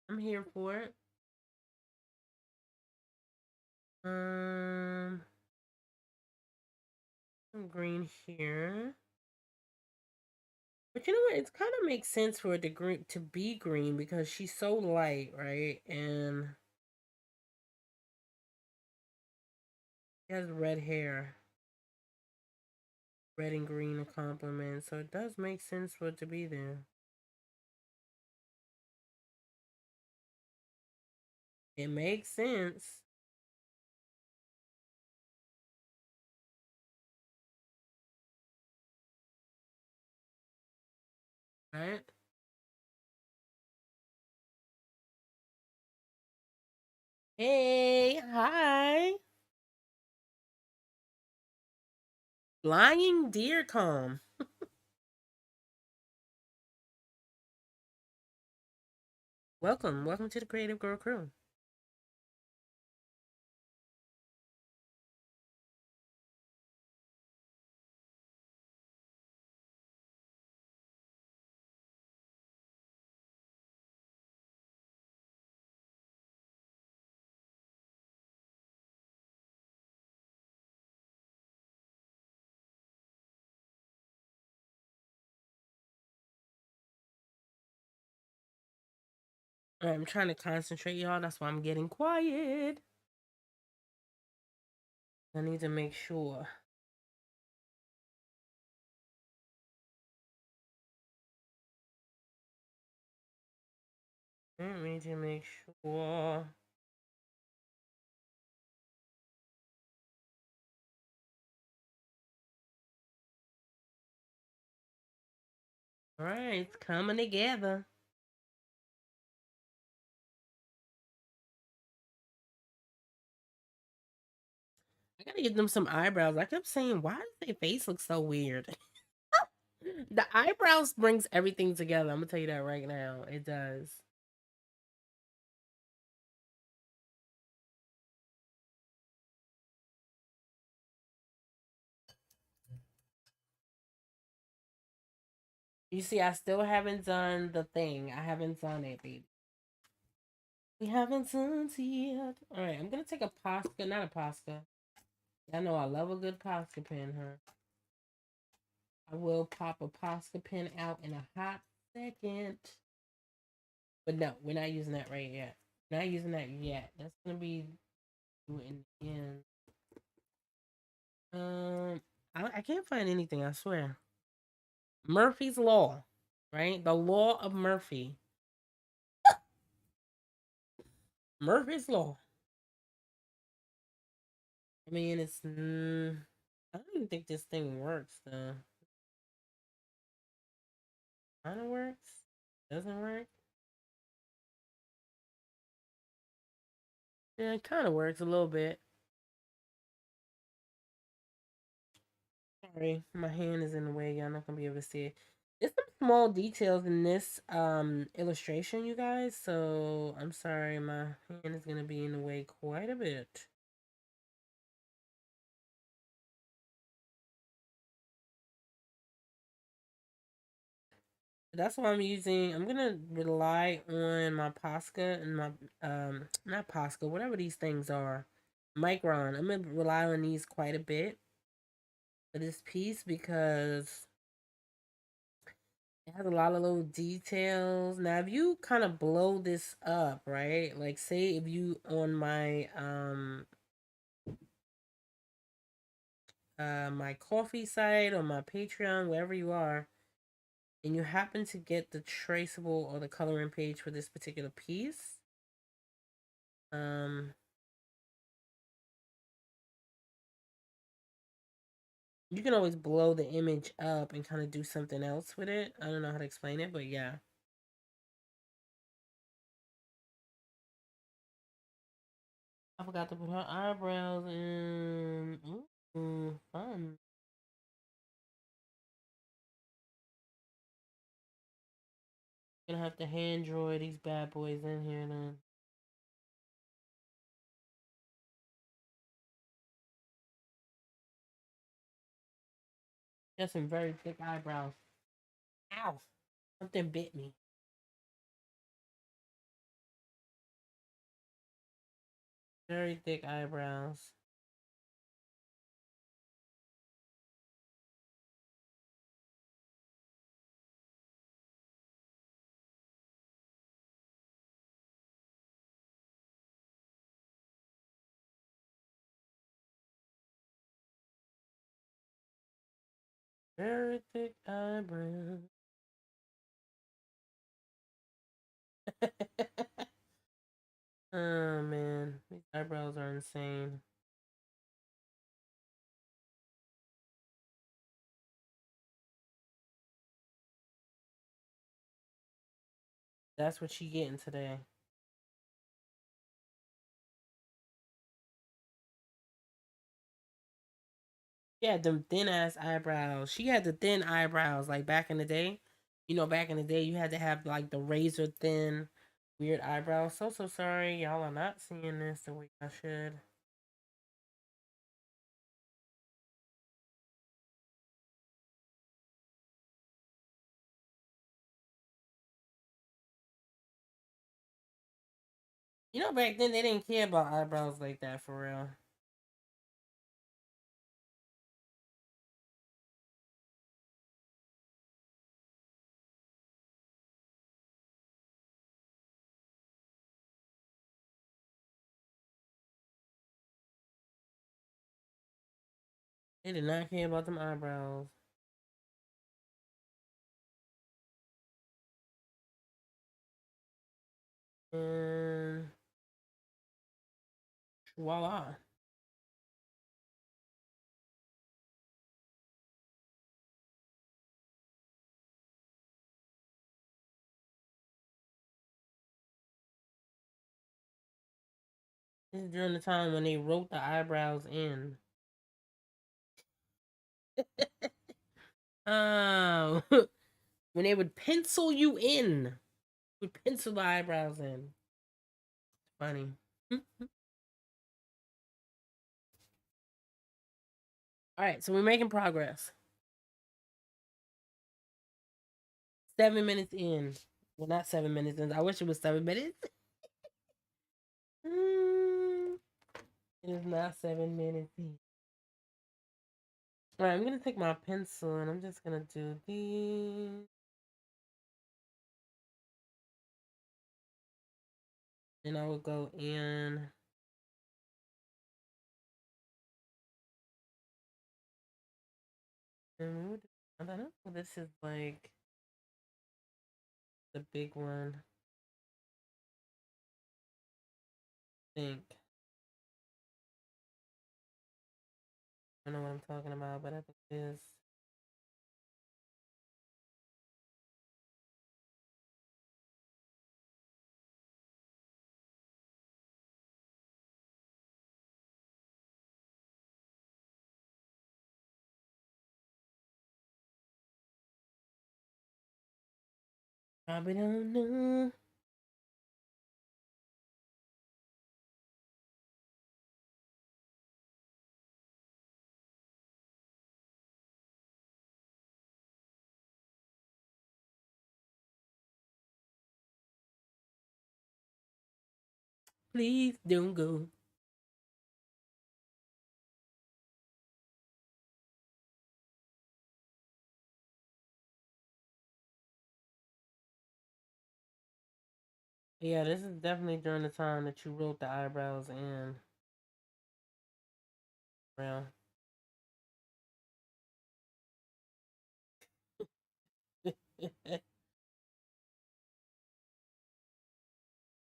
[SPEAKER 1] I'm here for it. Um, some green here. But you know what? It kind of makes sense for it to be green because she's so light, right? And He has red hair. Red and green a compliment. So it does make sense for it to be there. It makes sense. Right? Hey, hi. Flying deer comb. Welcome. Welcome to the Creative Girl Crew. I'm trying to concentrate, y'all. That's why I'm getting quiet. I need to make sure. I need to make sure. All right, it's coming together. I gotta give them some eyebrows. I kept saying, why does their face look so weird? The eyebrows brings everything together. I'm gonna tell you that right now. It does. You see, I still haven't done the thing. I haven't done it, baby. We haven't done it yet. All right, I'm gonna take a Posca, not a Posca. I know I love a good Posca pen, huh? I will pop a Posca pen out in a hot second. But no, we're not using that right yet. Not using that yet. That's gonna be in the end. I can't find anything. I swear. Murphy's Law, right? The law of Murphy. Murphy's Law. I mean, it's. I don't even think this thing works though. Kind of works. Doesn't work. Yeah, it kind of works a little bit. Sorry, my hand is in the way. Y'all not gonna be able to see it. There's some small details in this illustration, you guys. So I'm sorry, my hand is gonna be in the way quite a bit. That's why I'm using. I'm gonna rely on my Posca and my not Posca, whatever these things are, Micron. I'm gonna rely on these quite a bit for this piece because it has a lot of little details. Now, if you kind of blow this up, right? Like, say if you on my coffee site or my Patreon, wherever you are, and you happen to get the traceable or the coloring page for this particular piece, um, you can always blow the image up and kind of do something else with it. I don't know how to explain it, but yeah. I forgot to put her eyebrows in. Ooh, fun. Gonna have to hand draw these bad boys in here then. Got some very thick eyebrows. Ow! Something bit me. Very thick eyebrows. Very thick eyebrows. Oh man, these eyebrows are insane. That's what she getting today. She had them thin ass eyebrows. She had the thin eyebrows like back in the day. You know, back in the day, you had to have like the razor thin, weird eyebrows. So sorry, y'all are not seeing this the way I should. You know, back then they didn't care about eyebrows like that for real. They did not care about them eyebrows. And voila. This is during the time when they wrote the eyebrows in. Oh, when they would pencil you in, would pencil the eyebrows in. Funny. All right, so we're making progress. 7 minutes in. Well, not 7 minutes in. I wish it was 7 minutes. Mm, it is not 7 minutes in. All right, I'm gonna take my pencil and I'm just gonna do these. And I will go in. And I don't know. This is like the big one. I think. I don't know what I'm talking about, but I think it is. Probably don't know. Please don't go. Yeah, this is definitely during the time that you wrote the eyebrows in. Well,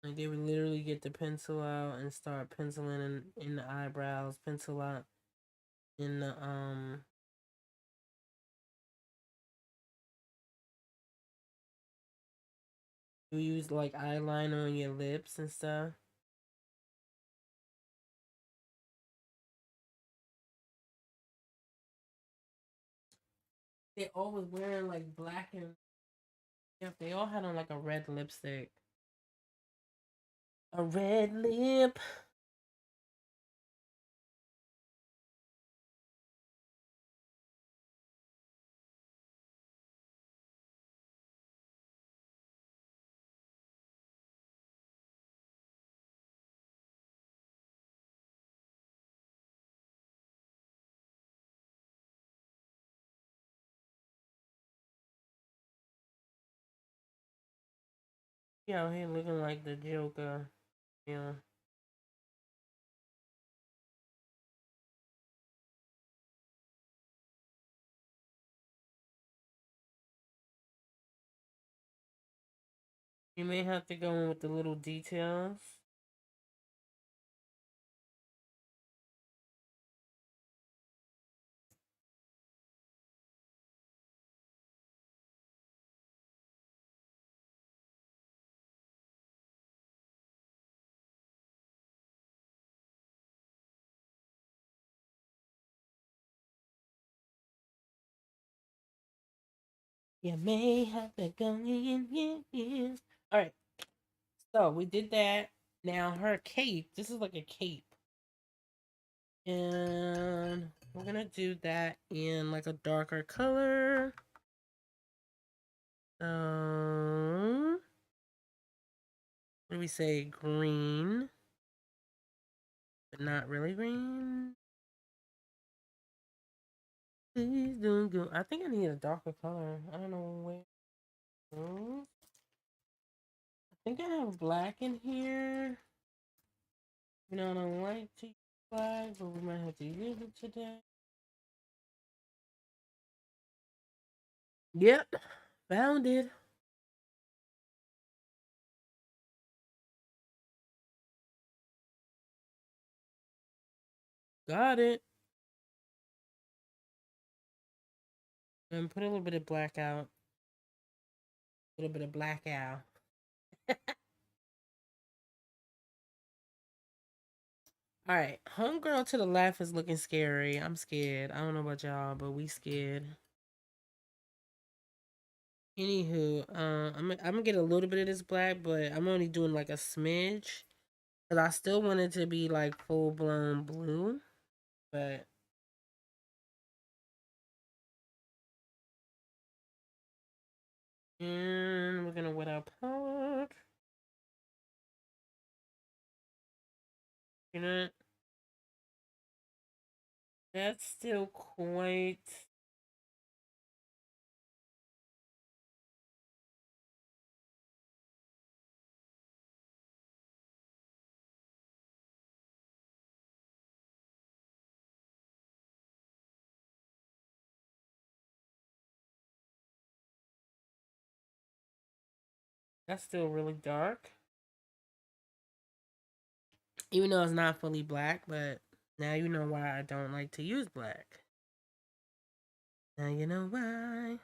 [SPEAKER 1] like they would literally get the pencil out and start penciling in the eyebrows, pencil out in the you use like eyeliner on your lips and stuff. They always wearing like black and yeah, they all had on like a red lipstick. A red lip. Yeah, he looking like the Joker. Yeah. You may have to go in with the little details. You may have to go in, yeah. All right. So we did that. Now her cape. This is like a cape. And we're gonna do that in like a darker color. So what do we say? Green. But not really green. Please don't go. I think I need a darker color. I don't know where. I think I have black in here. You know, I don't like to use black, but we might have to use it today. Yep, found it. Got it. And put a little bit of black out. A little bit of black out. All right, homegirl to the left is looking scary. I'm scared. I don't know about y'all, but we scared. Anywho, I'm gonna get a little bit of this black, but I'm only doing like a smidge, cause I still want it to be like full blown blue, but and we're gonna wet our palette. You know, that's still quite. That's still really dark. Even though it's not fully black, but now you know why I don't like to use black. Now you know why.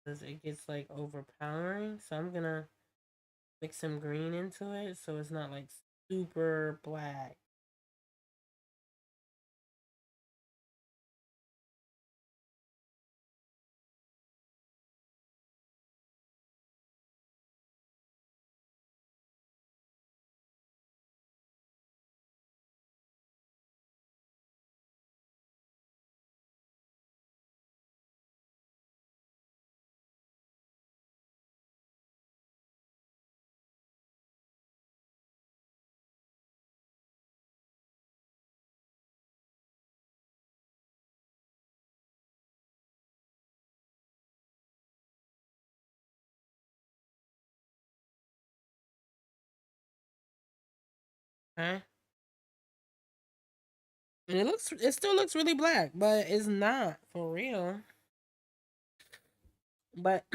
[SPEAKER 1] Because it gets like overpowering. So I'm gonna mix some green into it so it's not like super black. Okay? And it still looks really black, but it's not for real. But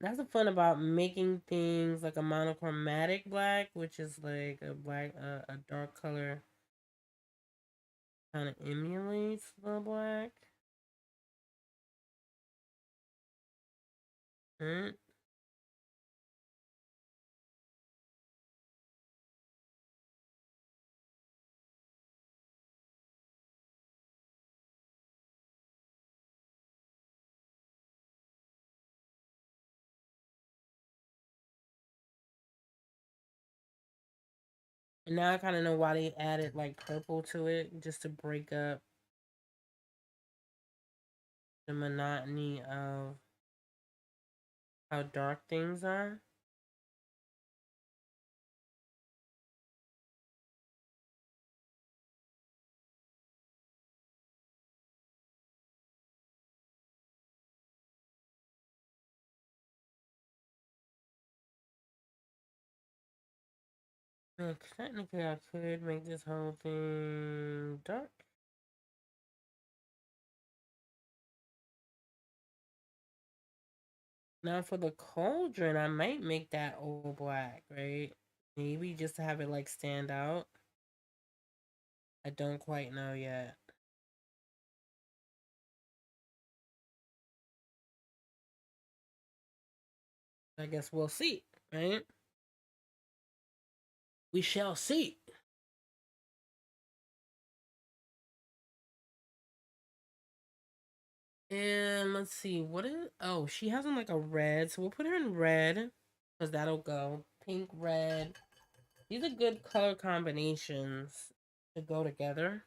[SPEAKER 1] that's the fun about making things like a monochromatic black, which is like a black, a dark color kind of emulates the black. Mm. And now I kind of know why they added like purple to it, just to break up the monotony of how dark things are. Look, technically I could make this whole thing dark. Now for the cauldron, I might make that all black, right? Maybe just to have it like stand out. I don't quite know yet. I guess we'll see, right? We shall see. And let's see, what is, oh, she has on like a red, so we'll put her in red, because that'll go. Pink, red. These are good color combinations to go together.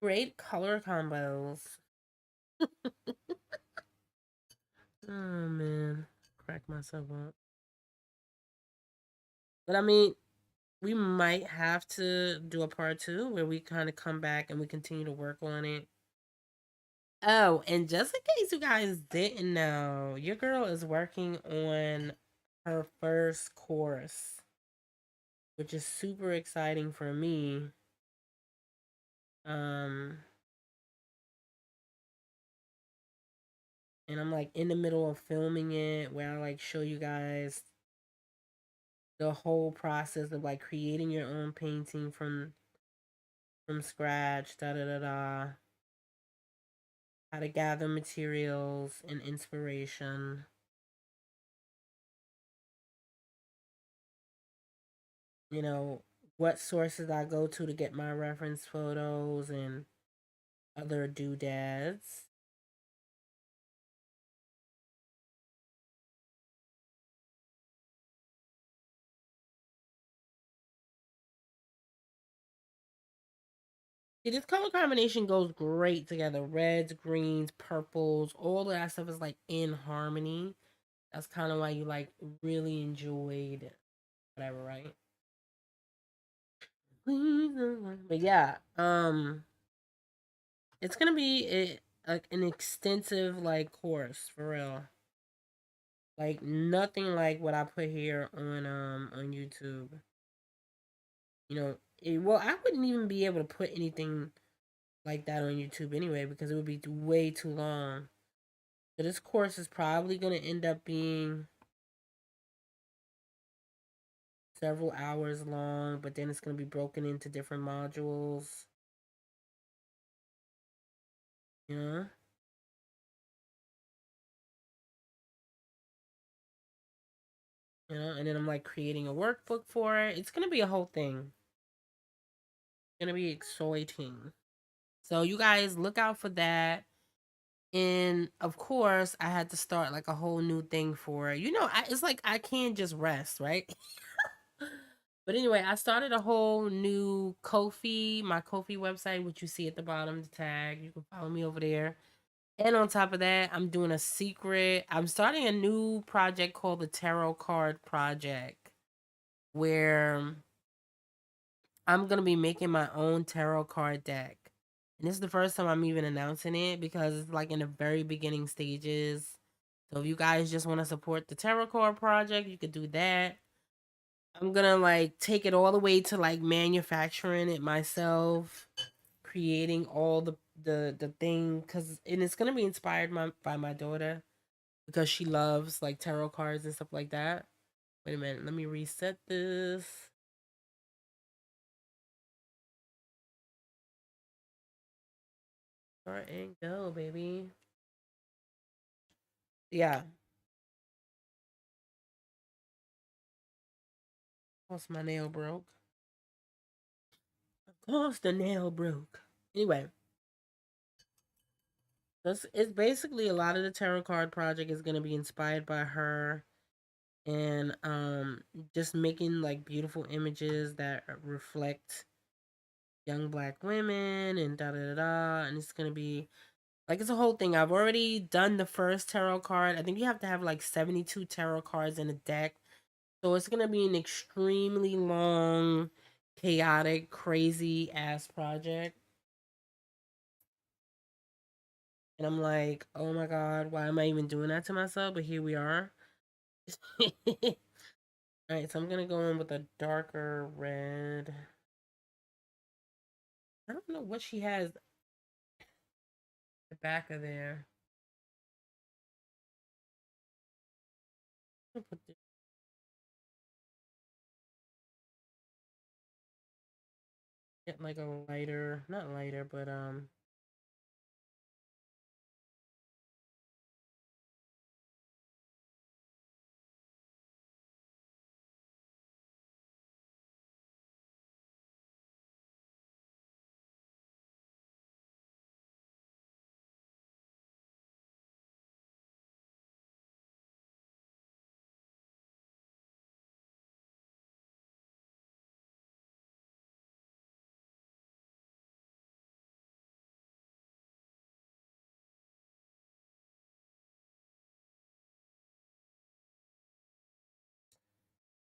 [SPEAKER 1] Great color combos. Oh man, crack myself up. But I mean, we might have to do a part two where we kind of come back and we continue to work on it. Oh, and just in case you guys didn't know, your girl is working on her first course, which is super exciting for me. Um, and I'm like in the middle of filming it where I like show you guys the whole process of like creating your own painting from scratch, da da da da. How to gather materials and inspiration. You know, what sources I go to get my reference photos and other doodads. See, this color combination goes great together. Reds, greens, purples, all of that stuff is like in harmony. That's kind of why you like really enjoyed whatever, right? But yeah, it's gonna be like an extensive like course for real. Like nothing like what I put here on YouTube. You know, well, I wouldn't even be able to put anything like that on YouTube anyway because it would be way too long. So this course is probably gonna end up being several hours long, but then it's gonna be broken into different modules. You know, and then I'm like creating a workbook for it. It's gonna be a whole thing. It's gonna be exciting. So you guys look out for that. And of course, I had to start like a whole new thing for it. You know, it's like I can't just rest, right? But anyway, I started a whole new Ko-fi, my Ko-fi website, which you see at the bottom, the tag. You can follow me over there. And on top of that, I'm doing a secret. I'm starting a new project called the Tarot Card Project, where I'm gonna be making my own tarot card deck. And this is the first time I'm even announcing it because it's like in the very beginning stages. So if you guys just want to support the tarot card project, you could do that. I'm gonna like take it all the way to like manufacturing it myself, creating all the thing, cause and it's gonna be inspired by my daughter because she loves like tarot cards and stuff like that. Wait a minute, let me reset this. Start and go, baby. Yeah, of course my nail broke. Of course the nail broke. Anyway, it's basically a lot of the tarot card project is gonna be inspired by her and just making like beautiful images that reflect young black women and da da da da, and it's gonna be like it's a whole thing. I've already done the first tarot card. I think you have to have like 72 tarot cards in a deck, so it's gonna be an extremely long, chaotic, crazy ass project. And I'm like, oh my god, why am I even doing that to myself? But here we are. Alright, so I'm gonna go in with a darker red. I don't know what she has at the back of there. I'll put this, get like a lighter, not lighter, but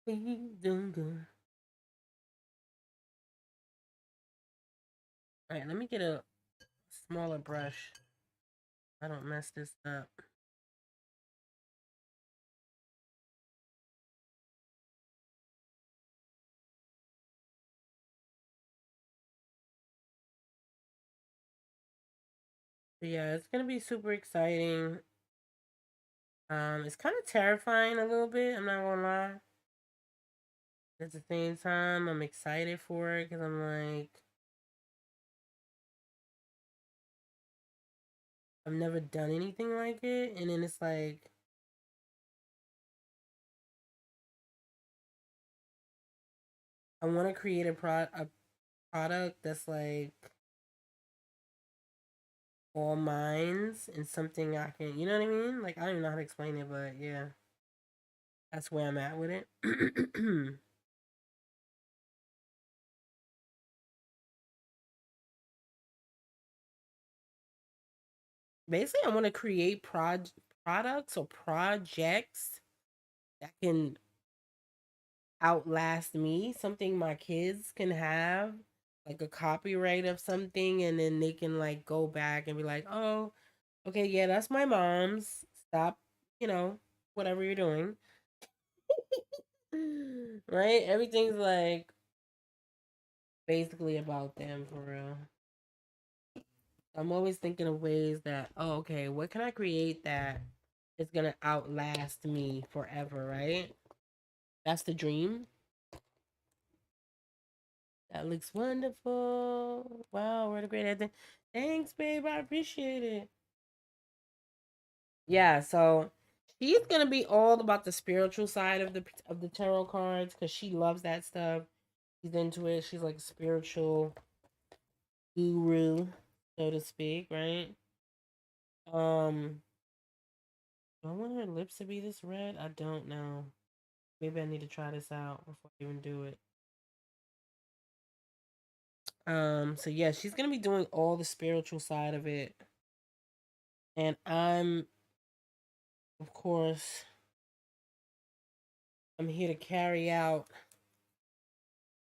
[SPEAKER 1] please don't go. Alright, let me get a smaller brush. I don't mess this up. But yeah, it's gonna be super exciting. It's kind of terrifying a little bit. I'm not gonna lie. At the same time, I'm excited for it because I'm like, I've never done anything like it, and then it's like, I want to create a product that's like all mines and something I can, you know what I mean? Like, I don't even know how to explain it, but yeah, that's where I'm at with it. Basically, I want to create products or projects that can outlast me, something my kids can have, like a copyright of something, and then they can like go back and be like, oh, okay, yeah, that's my mom's. Stop, you know, whatever you're doing. Right? Everything's like basically about them for real. I'm always thinking of ways that, oh, okay, what can I create that is gonna outlast me forever, right? That's the dream. That looks wonderful. Wow, what a great idea. Thanks, babe. I appreciate it. Yeah, so she's gonna be all about the spiritual side of the tarot cards because she loves that stuff. She's into it. She's like a spiritual guru, so to speak, right? Um, do I want her lips to be this red? I don't know. Maybe I need to try this out before I even do it. So yeah, she's gonna be doing all the spiritual side of it. And I'm, of course, I'm here to carry out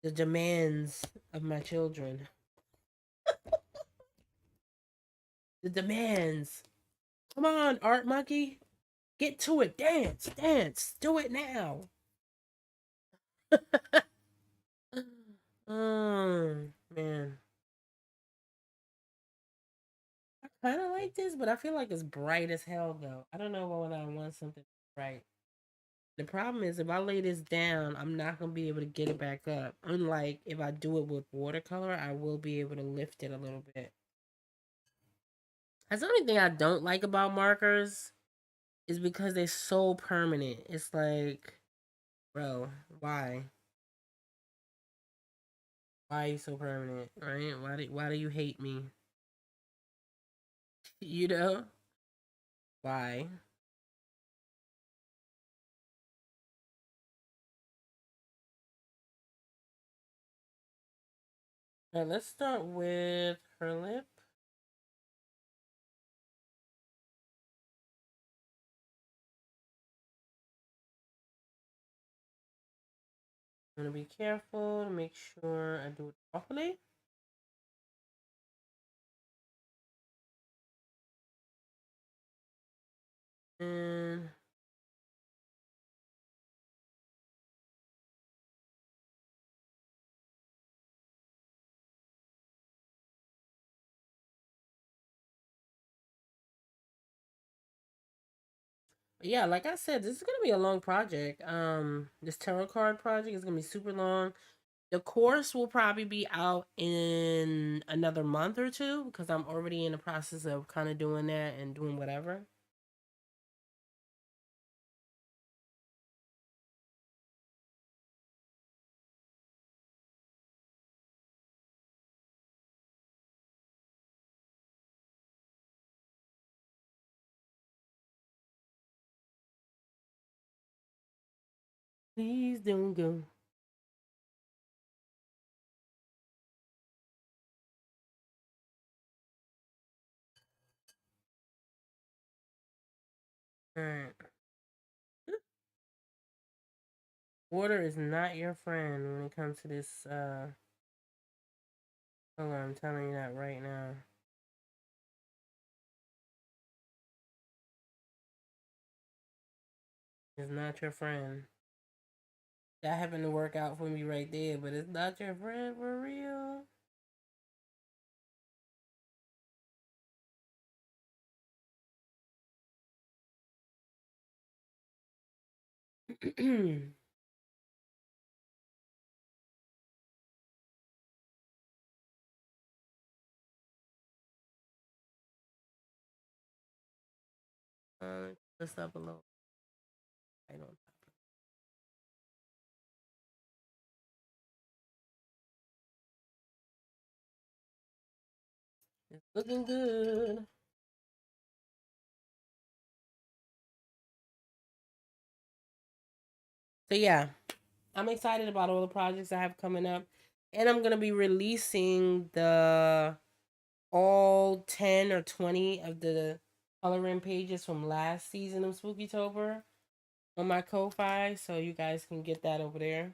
[SPEAKER 1] the demands of my children. The demands. Come on, art monkey. Get to it. Dance. Dance. Do it now. Oh, man. I kind of like this, but I feel like it's bright as hell, though. I don't know whether I want something bright. The problem is, if I lay this down, I'm not going to be able to get it back up. Unlike if I do it with watercolor, I will be able to lift it a little bit. That's the only thing I don't like about markers is because they're so permanent. It's like, bro, why? Why are you so permanent, right? Why do you hate me? You know? Why? Now let's start with her lip. I'm gonna be careful to make sure I do it properly. And Yeah, like I said, this is gonna be a long project. This tarot card project is gonna be super long. The course will probably be out in another month or two because I'm already in the process of kind of doing that and doing whatever. Please don't go. All right. Water is not your friend when it comes to this. Hold on, I'm telling you that right now. It's not your friend. That happened to work out for me right there, but it's not your friend for real. Let's up a little. I don't. It's looking good. So yeah, I'm excited about all the projects I have coming up, and I'm gonna be releasing the all 10 or 20 of the coloring pages from last season of Spookytober on my Ko-Fi, so you guys can get that over there.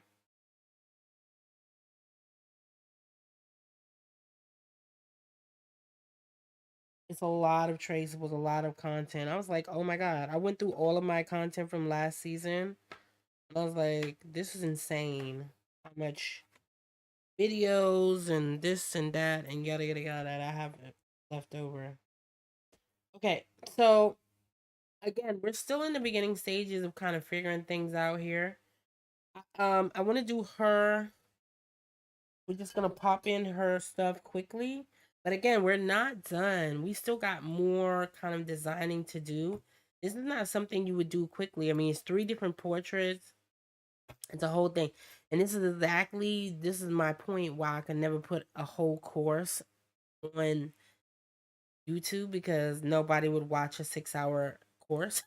[SPEAKER 1] It's a lot of traceables, a lot of content. I was like, oh my god, I went through all of my content from last season. I was like, this is insane. How much videos and this and that and yada yada yada that I have left over. Okay, so again, we're still in the beginning stages of kind of figuring things out here. I want to do her. We're just gonna pop in her stuff quickly, but again, we're not done. We still got more kind of designing to do. This is not something you would do quickly. I mean, it's three different portraits. It's a whole thing, and this is my point why I can never put a whole course on YouTube because nobody would watch a 6 hour course.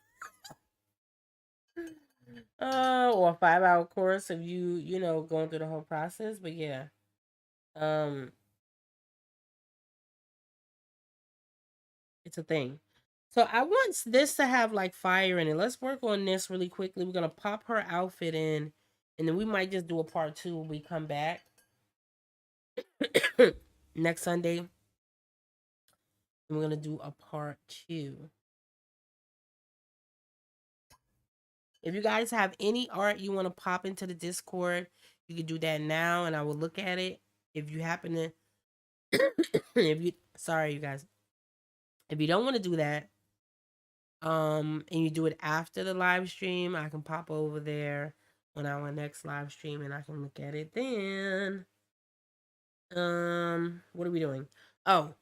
[SPEAKER 1] Or a 5 hour course of you going through the whole process. But yeah, um, it's a thing. So I want this to have like fire in it. Let's work on this really quickly. We're gonna pop her outfit in, and then we might just do a part two when we come back next Sunday. And we're gonna do a part two. If you guys have any art you want to pop into the Discord, you can do that now, and I will look at it. If you happen to, if you, sorry, you guys, if you don't want to do that, and you do it after the live stream, I can pop over there on our next live stream, and I can look at it then. What are we doing? Oh,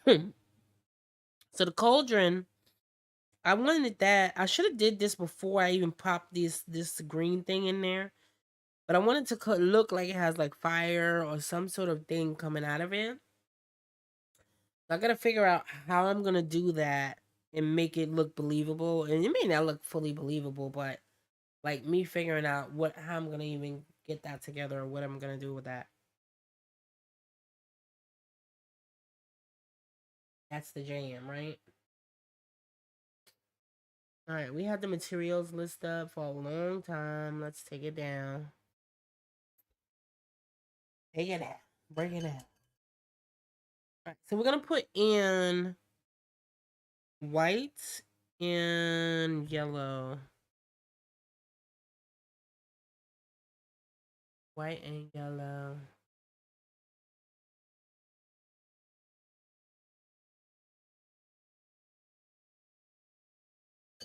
[SPEAKER 1] so the cauldron. I wanted that. I should have did this before I even popped this green thing in there. But I want it to look like it has like fire or some sort of thing coming out of it. So I gotta figure out how I'm gonna do that and make it look believable. And it may not look fully believable, but like me figuring out how I'm gonna even get that together or what I'm gonna do with that. That's the jam, right? All right, we had the materials list up for a long time. Let's take it down. Take it out. Break it out. All right, so we're gonna put in white and yellow. White and yellow.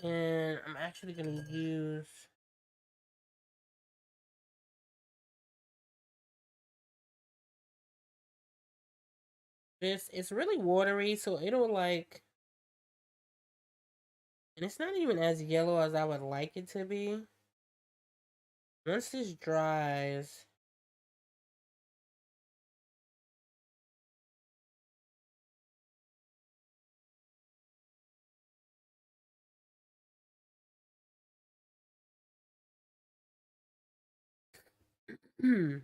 [SPEAKER 1] And I'm actually going to use this. It's really watery, so it'll like, and it's not even as yellow as I would like it to be. Once this dries, I'm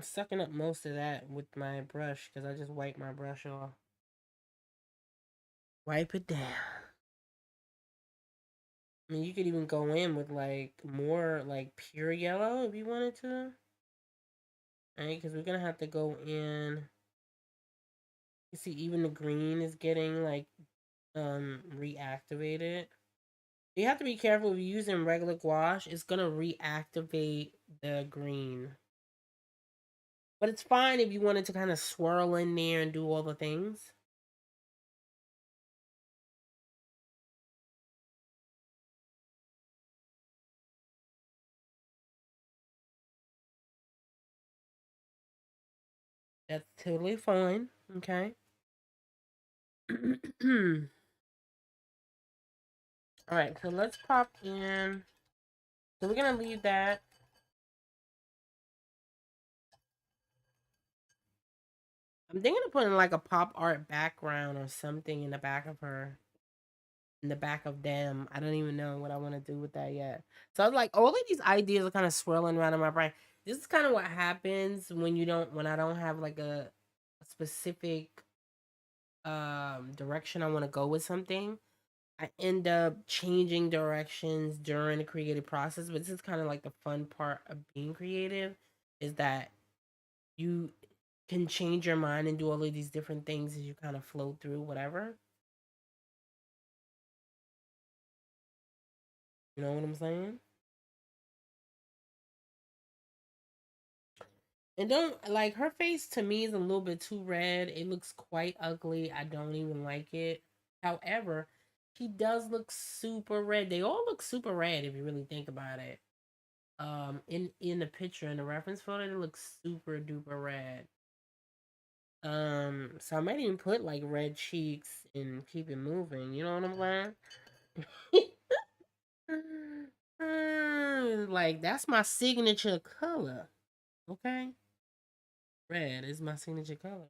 [SPEAKER 1] sucking up most of that with my brush because I just wiped my brush off. Wipe it down. I mean, you could even go in with like more like pure yellow if you wanted to. Right? Because we're gonna have to go in. You see, even the green is getting like reactivated. You have to be careful if you're using regular gouache. It's gonna reactivate the green. But it's fine if you wanted to kind of swirl in there and do all the things. That's totally fine. Okay. All right, so let's pop in. So we're gonna leave that. I'm thinking of putting like a pop art background or something in the back of her. In the back of them. I don't even know what I want to do with that yet. So I was like, all of these ideas are kind of swirling around in my brain. This is kind of what happens when I don't have like a specific direction I want to go with something. I end up changing directions during the creative process, but this is kind of like the fun part of being creative is that you can change your mind and do all of these different things as you kind of flow through whatever. You know what I'm saying? And don't like her face to me is a little bit too red. It looks quite ugly. I don't even like it. However, she does look super red. They all look super red if you really think about it. In the picture in the reference photo, it looks super duper red. So I might even put like red cheeks and keep it moving. You know what I'm saying? Like that's my signature color. Okay, red is my signature color.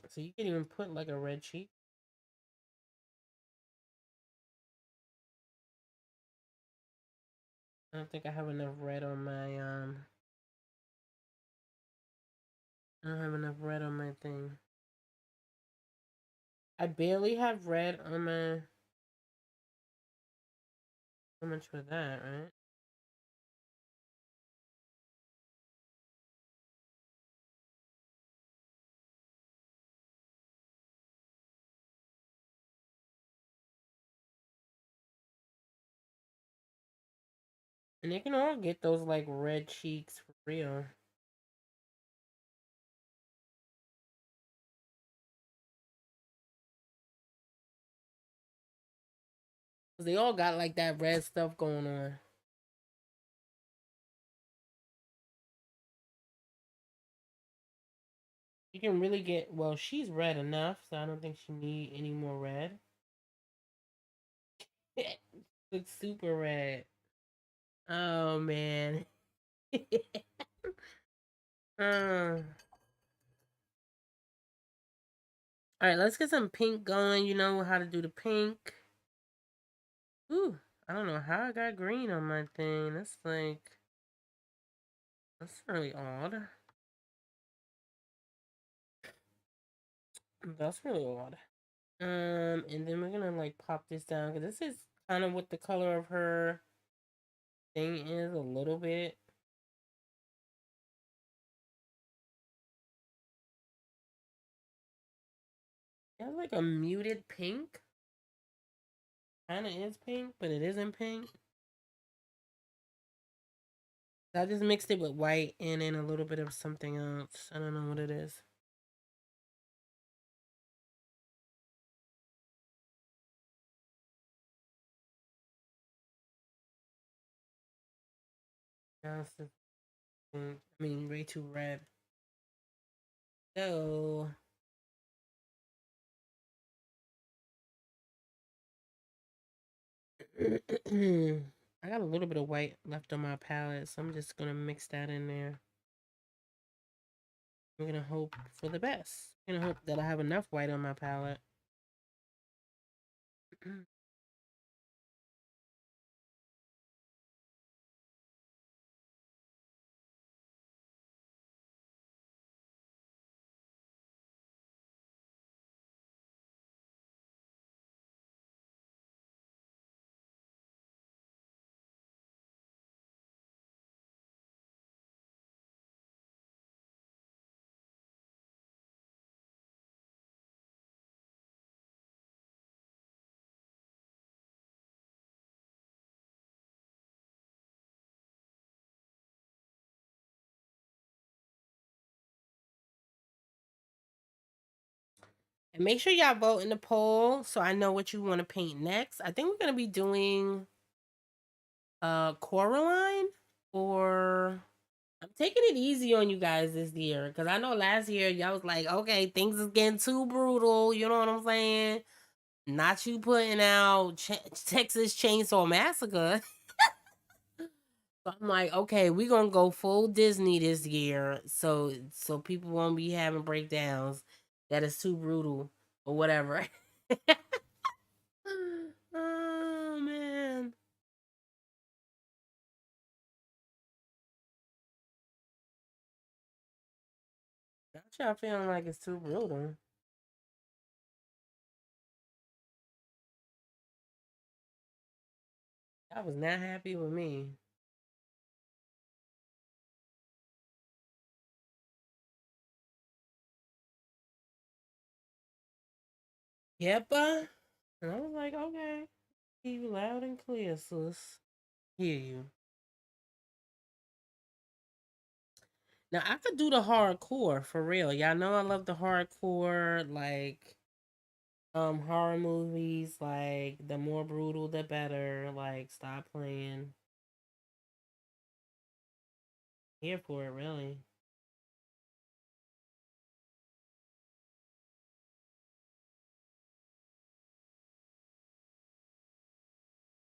[SPEAKER 1] So you can even put like a red cheek. I don't think I have enough red on my I don't have enough red on my thing. I barely have red on my. How much for that, right? And they can all get those like red cheeks for real. Cause they all got like that red stuff going on. You can really get well. She's red enough, so I don't think she need any more red. Looks super red. Oh man. uh, all right, let's get some pink going. You know how to do the pink. Ooh, I don't know how I got green on my thing. That's really odd. That's really odd. And then we're gonna like pop this down because this is kind of what the color of her thing is a little bit. It has like a muted pink. Kind of is pink, but it isn't pink. I just mixed it with white and then a little bit of something else. I don't know what it is. I mean, way too red. So I got a little bit of white left on my palette, so I'm just gonna mix that in there. I'm gonna hope for the best. I'm gonna hope that I have enough white on my palette. And make sure y'all vote in the poll so I know what you want to paint next. I think we're gonna be doing Coraline, or I'm taking it easy on you guys this year because I know last year y'all was like, okay, things is getting too brutal. You know what I'm saying? Not you putting out Texas Chainsaw Massacre. So I'm like, okay, we're gonna go full Disney this year, so people won't be having breakdowns that is too brutal or whatever. Oh man, not y'all feeling like it's too brutal. I was not happy with me. Yep. And I was like, okay, hear you loud and clear, sis. Hear you. Now I could do the hardcore for real. Y'all know I love the hardcore, like horror movies. Like the more brutal, the better. Like stop playing. Here for it, really.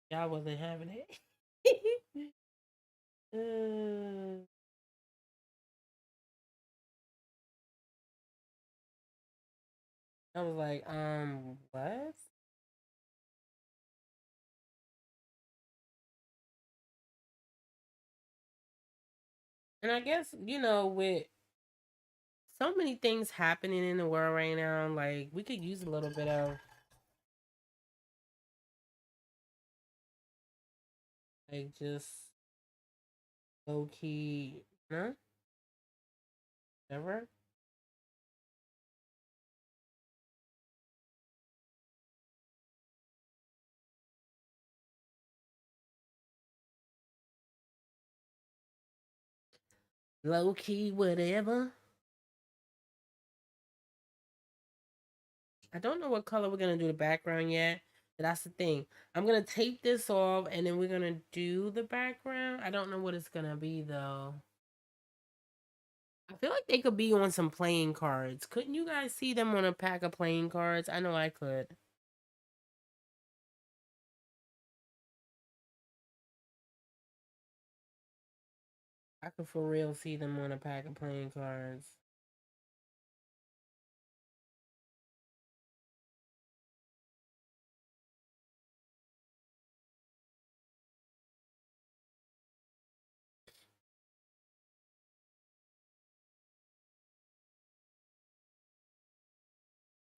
[SPEAKER 1] Y'all wasn't having it. uh, I was like, what? And I guess with so many things happening in the world right now, like we could use a little bit of like just low key, huh? Whatever. Low key, whatever. I don't know what color we're gonna do the background yet. But that's the thing. I'm gonna take this off and then we're gonna do the background. I don't know what it's gonna be though. I feel like they could be on some playing cards. Couldn't you guys see them on a pack of playing cards? I know I could. I could for real see them on a pack of playing cards.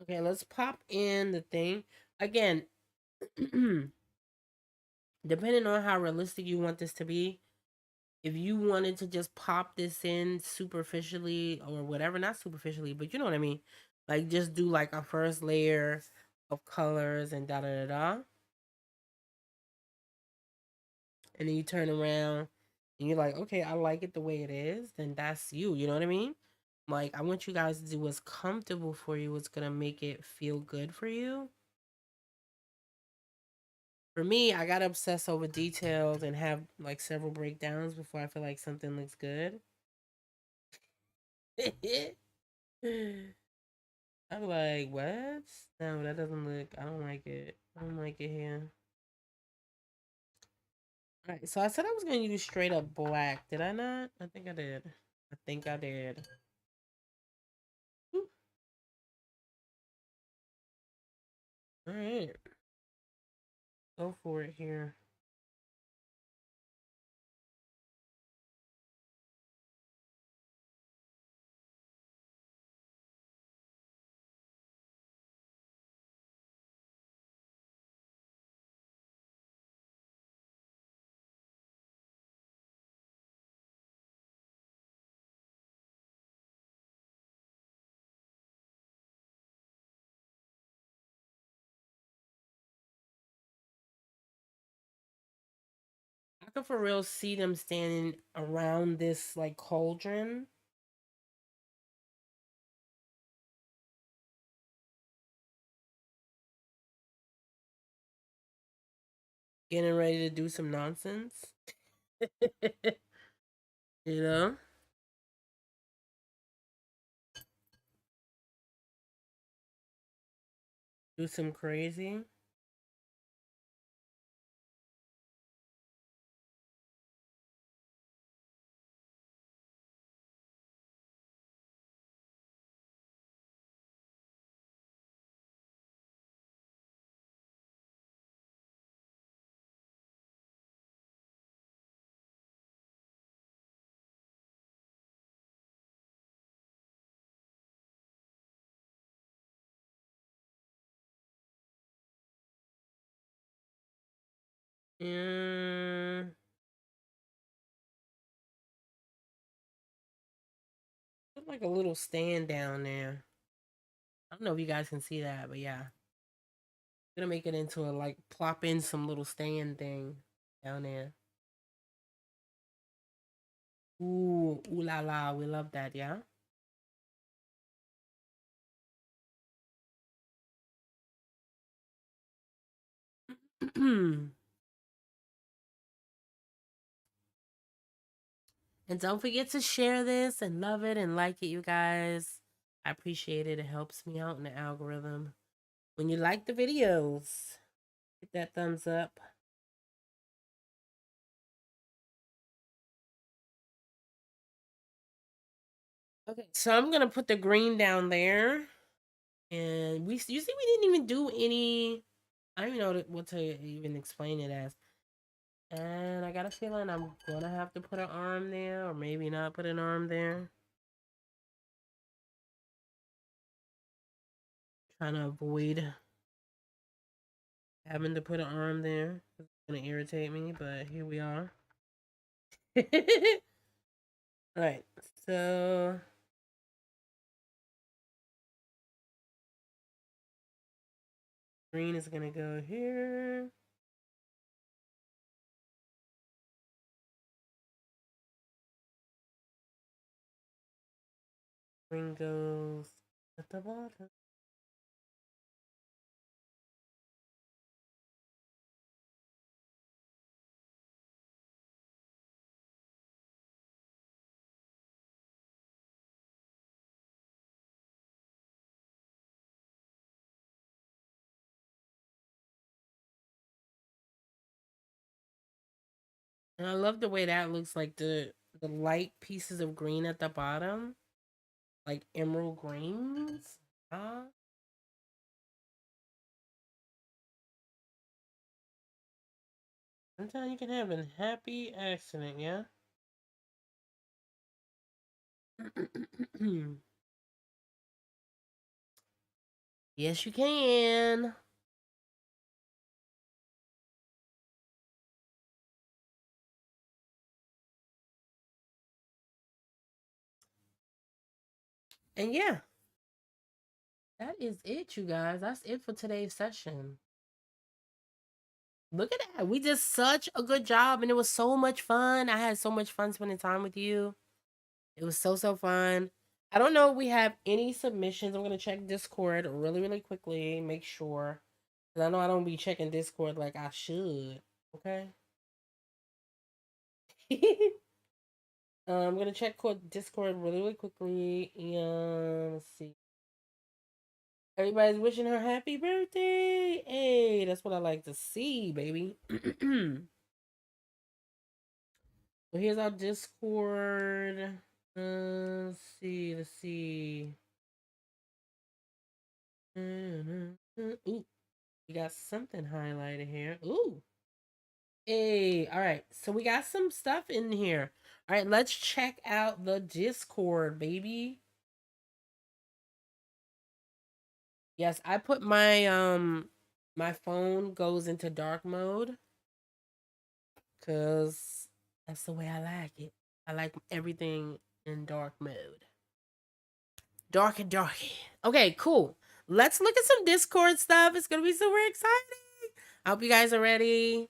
[SPEAKER 1] Okay, let's pop in the thing. Again, depending on how realistic you want this to be, if you wanted to just pop this in superficially or whatever, not superficially, but you know what I mean, like just do like a first layer of colors and da da da da, and then you turn around and you're like, okay, I like it the way it is, then that's you. You know what I mean? Like I want you guys to do what's comfortable for you, what's gonna make it feel good for you. For me, I gotta obsess over details and have like several breakdowns before I feel like something looks good. I'm like, what? No, that doesn't look. I don't like it. I don't like it here. All right, so I said I was gonna use straight up black. Did I not? I think I did. I think I did. All right, go for it here. I can for real see them standing around this like cauldron. Getting ready to do some nonsense. You know? Do some crazy. Mm, put like a little stand down there. I don't know if you guys can see that, but yeah. Gonna make it into a like plop in some little stand thing down there. Ooh la la, we love that, yeah. And don't forget to share this and love it and like it, you guys. I appreciate it. It helps me out in the algorithm. When you like the videos, hit that thumbs up. Okay, so I'm gonna put the green down there, and we you see we didn't even do any. I don't even know what to even explain it as. And I got a feeling I'm gonna have to put an arm there, or maybe not put an arm there. Trying to avoid having to put an arm there. It's gonna irritate me, but here we are. Alright, so green is gonna go here. Green goes at the bottom. And I love the way that looks like the light pieces of green at the bottom, like emerald greens. Ah, sometimes you can have a happy accident, yeah. Yes, you can. And yeah, that is it, you guys. That's it for today's session. Look at that. We did such a good job, and it was so much fun. I had so much fun spending time with you. It was so fun. I don't know if we have any submissions. I'm gonna check Discord really quickly, make sure. Cause I know I don't be checking Discord like I should. Okay. I'm gonna check Discord really, really quickly. And let's see. Everybody's wishing her happy birthday. Hey, that's what I like to see, baby. So here's our Discord. Let's see. Let's see. Ooh, we got something highlighted here. Ooh. Hey, all right. So we got some stuff in here. All right, let's check out the Discord, baby. Yes, I put my phone goes into dark mode cuz that's the way I like it. I like everything in dark mode. Dark and darky. Okay, cool. Let's look at some Discord stuff. It's going to be super exciting. I hope you guys are ready.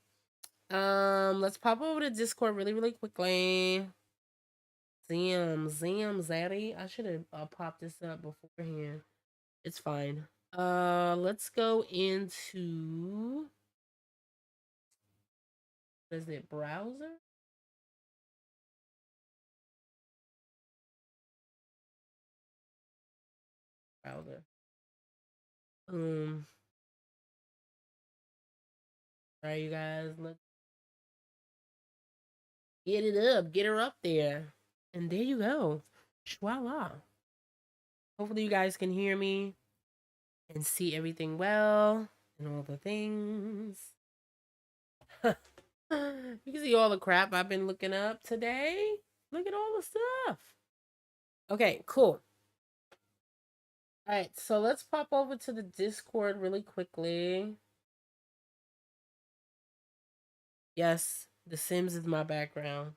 [SPEAKER 1] Let's pop over to Discord really, really quickly. Zaddy. I should have popped this up beforehand. It's fine. Let's go into, what is it, browser? Browser. All right, you guys, let's get it up, get her up there, and there you go. Voila. Hopefully, you guys can hear me and see everything well and all the things. You can see all the crap I've been looking up today. Look at all the stuff. Okay, cool. All right, so let's pop over to the Discord really quickly. Yes, The Sims is my background.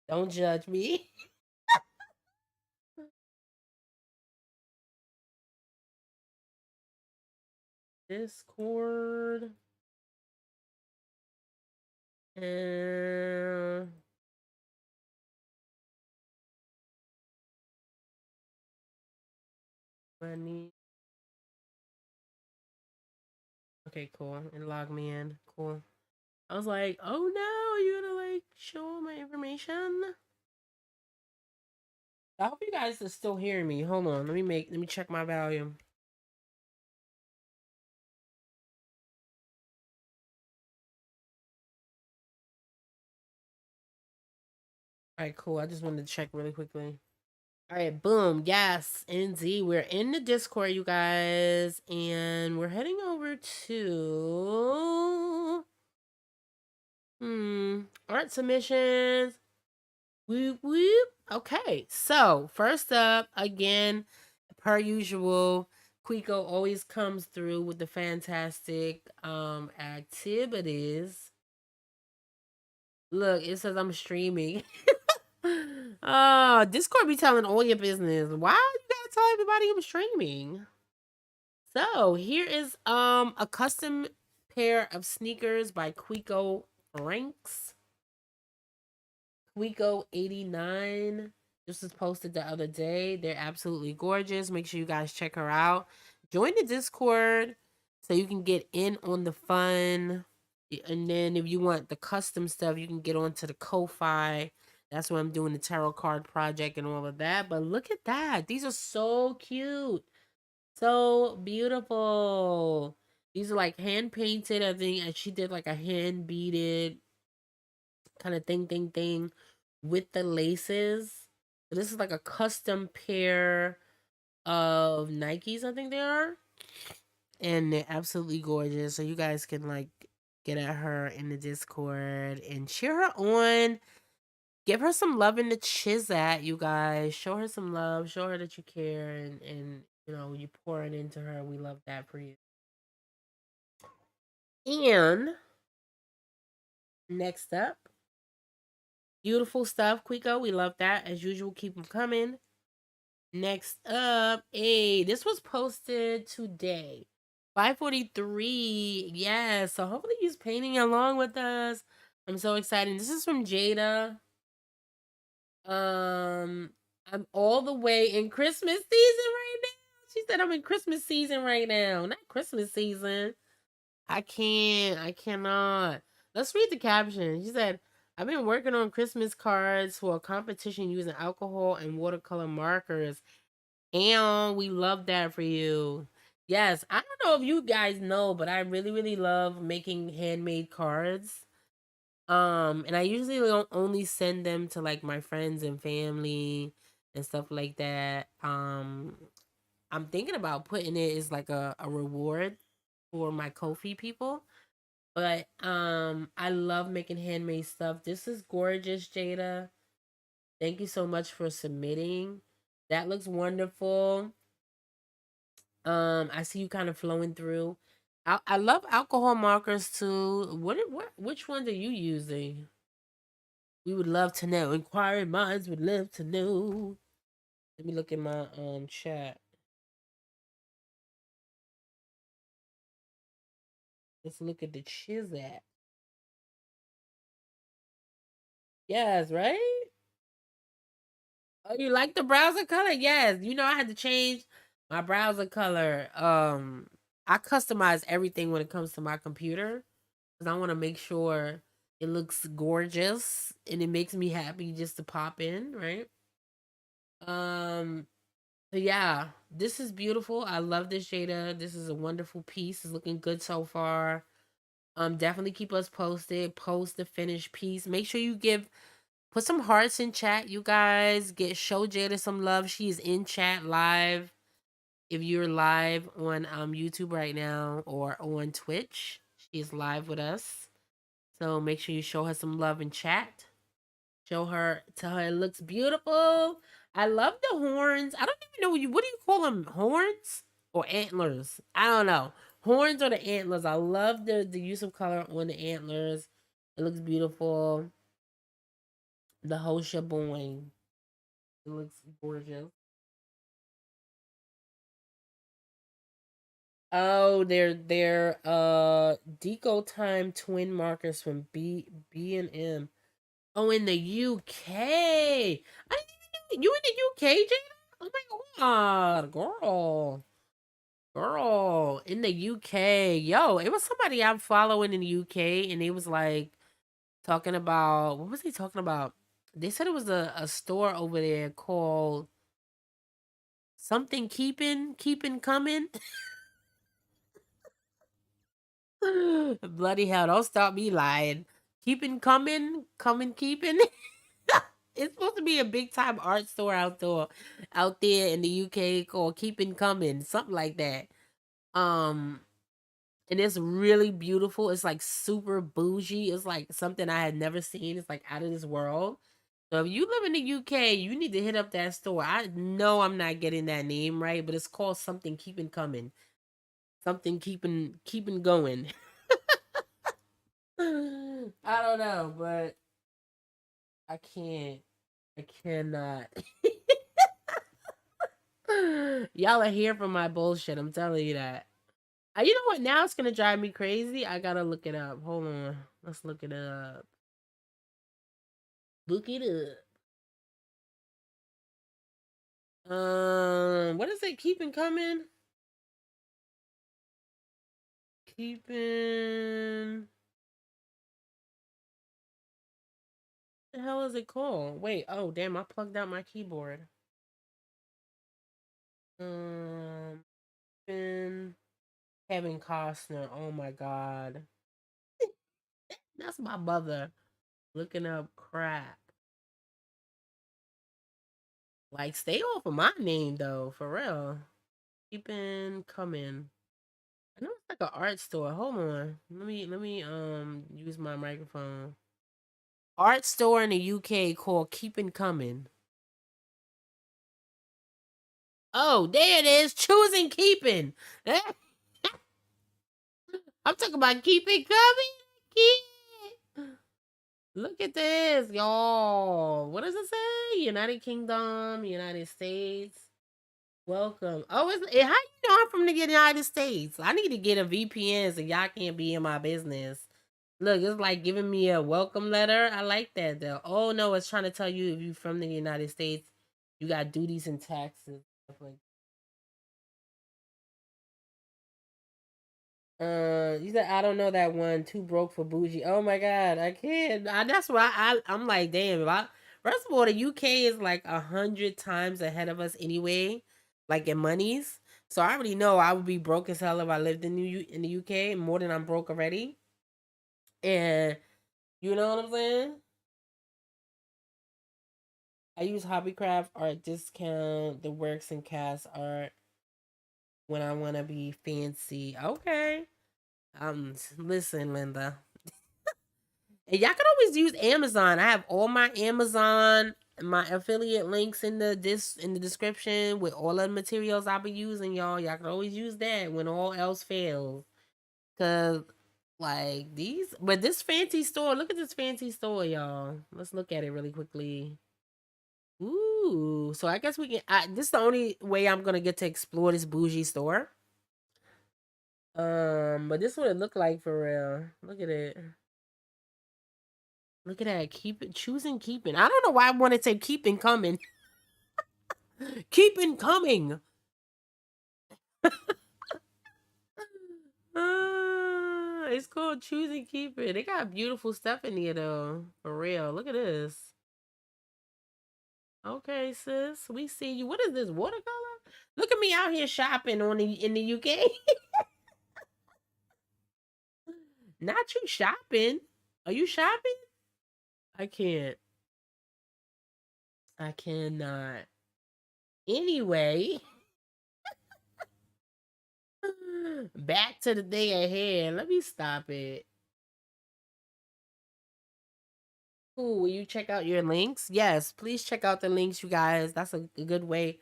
[SPEAKER 1] Don't judge me. Discord. And I need. Okay, cool. And log me in. Cool. I was like, oh no, you gonna like show all my information? I hope you guys are still hearing me. Hold on, let me check my volume. All right, cool. I just wanted to check really quickly. All right, boom. Yes, indeed. We're in the Discord, you guys, and we're heading over to art submissions. Whoop whoop. Okay, so first up, again, per usual, Quico always comes through with the fantastic activities. Look, it says I'm streaming. Discord be telling all your business. Why you gotta tell everybody I'm streaming? So here is a custom pair of sneakers by Quico Franks. 𝐽𝑜𝐿𝑂𝑊. This was posted the other day. They're absolutely gorgeous. Make sure you guys check her out. Join the Discord so you can get in on the fun. And then if you want the custom stuff, you can get onto the Ko-Fi. That's where I'm doing the tarot card project and all of that. But look at that. These are so cute. So beautiful. These are like hand painted. I think and she did like a hand beaded kind of thing with the laces. So this is like a custom pair of Nikes, I think they are. And they're absolutely gorgeous. So you guys can like get at her in the Discord and cheer her on. Give her some love in the chiz at, you guys. Show her some love. Show her that you care and you know, you pour it into her. We love that for you. And next up, beautiful stuff, Quico. We love that. As usual, keep them coming. Next up, this was posted today. 5:43. Yeah, so hopefully he's painting along with us. I'm so excited. This is from Jada. I'm all the way in Christmas season right now. She said I'm in Christmas season right now. Not Christmas season. I can't. I cannot. Let's read the caption. She said, I've been working on Christmas cards for a competition using alcohol and watercolor markers. And we love that for you. Yes, I don't know if you guys know, but I really, really love making handmade cards. And I usually don't only send them to like my friends and family and stuff like that. I'm thinking about putting it as like a reward for my Ko-fi people. But I love making handmade stuff. This is gorgeous, Jada. Thank you so much for submitting. That looks wonderful. I see you kind of flowing through. I love alcohol markers too. Which ones are you using? We would love to know. Inquiring minds would love to know. Let me look in my chat. Let's look at the Chizat. Yes, right? Oh, you like the browser color? Yes. You know I had to change my browser color. I customize everything when it comes to my computer because I want to make sure it looks gorgeous and it makes me happy just to pop in, right? Um, so yeah, this is beautiful. I love this, Jada. This is a wonderful piece. It's looking good so far. Definitely keep us posted. Post the finished piece. Make sure you put some hearts in chat, you guys. Show Jada some love. She is in chat live. If you're live on YouTube right now or on Twitch, she is live with us. So make sure you show her some love in chat. Show her, tell her it looks beautiful. I love the horns. I don't even know what do you call them? Horns or antlers? I don't know. Horns or the antlers. I love the use of color on the antlers. It looks beautiful. The whole sheboing. It looks gorgeous. Oh, they're Deco Time twin markers from B and M. Oh, in the UK. I didn't even know you in the UK, Jada. Oh my god, girl. Girl, in the UK. Yo, it was somebody I'm following in the UK and they was like talking about what was he talking about? They said it was a store over there called something keeping coming. Bloody hell, don't stop me lying. Keeping coming, keeping. It's supposed to be a big time art store out there in the UK called Keeping Coming, something like that. Um, and it's really beautiful. It's like super bougie. It's like something I had never seen. It's like out of this world. So if you live in the UK, you need to hit up that store. I know I'm not getting that name right, but it's called something keeping coming. Something keeping going. I don't know, but I can't. I cannot. Y'all are here for my bullshit. I'm telling you that. You know what? Now it's gonna drive me crazy. I gotta look it up. Hold on. Let's look it up. Look it up. What is it? Keeping coming. Keeping. The hell is it called? Wait. Oh, damn! I plugged out my keyboard. Um, Kevin Costner. Oh my god, that's my mother looking up crap. Like, stay off of my name though, for real. Keeping coming. I know it's like an art store. Hold on. Let me use my microphone. Art store in the UK called Keeping Coming. Oh, there it is. Choosing keeping. I'm talking about keeping coming. Keep. Look at this, y'all. What does it say? United Kingdom, United States. Welcome. Oh, how you know I'm from the United States? I need to get a VPN so y'all can't be in my business. Look, it's like giving me a welcome letter. I like that though. Oh no, it's trying to tell you if you're from the United States, you got duties and taxes. Stuff like You said I don't know that one. Too broke for bougie. Oh my god, I can't. That's why I'm like, damn. If I first of all, the UK is like 100 times ahead of us anyway, like in monies. So I already know I would be broke as hell if I lived in the UK more than I'm broke already. And you know what I'm saying? I use Hobbycraft art discount, the works and cast art when I want to be fancy. Okay. Listen, Linda. And y'all can always use Amazon. I have all my Amazon, my affiliate links in the description with all of the materials I'll be using, y'all. Y'all can always use that when all else fails. Cause like these, but this fancy store. Look at this fancy store, y'all. Let's look at it really quickly. Ooh, so I guess we can. This is the only way I'm gonna get to explore this bougie store. But this is what it looked like for real. Look at it. Look at that. Keep it choosing keeping. I don't know why I want to say keeping coming. Keeping coming. It's called choosing keeping. They got beautiful stuff in here though. For real. Look at this. Okay, sis. We see you. What is this? Watercolor? Look at me out here shopping in the UK. Not you shopping. Are you shopping? I can't. I cannot. Anyway, back to the day ahead. Let me stop it. Ooh, will you check out your links? Yes, please check out the links, you guys. That's a good way.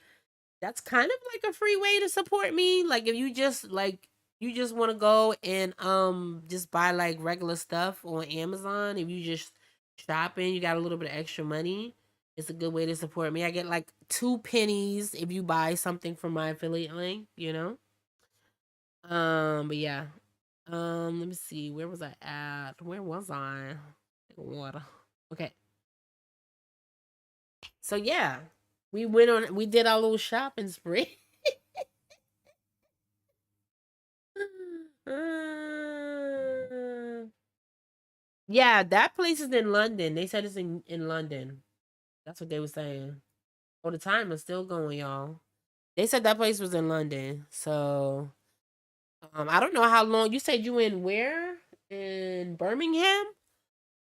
[SPEAKER 1] That's kind of like a free way to support me. Like if you just want to go and just buy like regular stuff on Amazon. If you just shopping, you got a little bit of extra money. It's a good way to support me. I get like 2 pennies if you buy something from my affiliate link, you know? But yeah. Let me see. Where was I at? Where was I? Water. Okay. So yeah. We did our little shopping spree. Yeah, that place is in London. They said it's in London. That's what they were saying. Oh, the time is still going, y'all. They said that place was in London. So I don't know how long you said you in where? In Birmingham?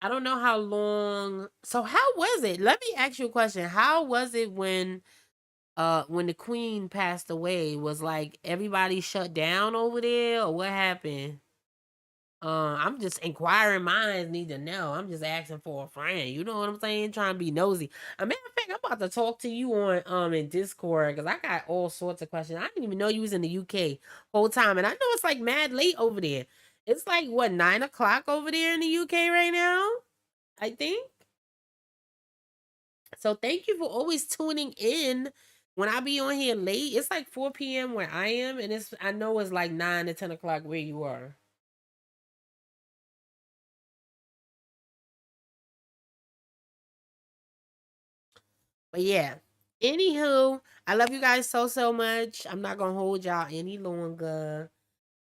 [SPEAKER 1] I don't know how long. So how was it? Let me ask you a question. How was it when the queen passed away? Was like everybody shut down over there or what happened? I'm just inquiring minds need to know. I'm just asking for a friend. You know what I'm saying? Trying to be nosy. A matter of fact, I'm about to talk to you on in Discord because I got all sorts of questions. I didn't even know you was in the UK whole time, and I know it's like mad late over there. It's like what 9 o'clock over there in the UK right now. I think. So thank you for always tuning in. When I be on here late, it's like 4 p.m. where I am, and I know it's like 9 to 10 o'clock where you are. But yeah. Anywho, I love you guys so much. I'm not gonna hold y'all any longer.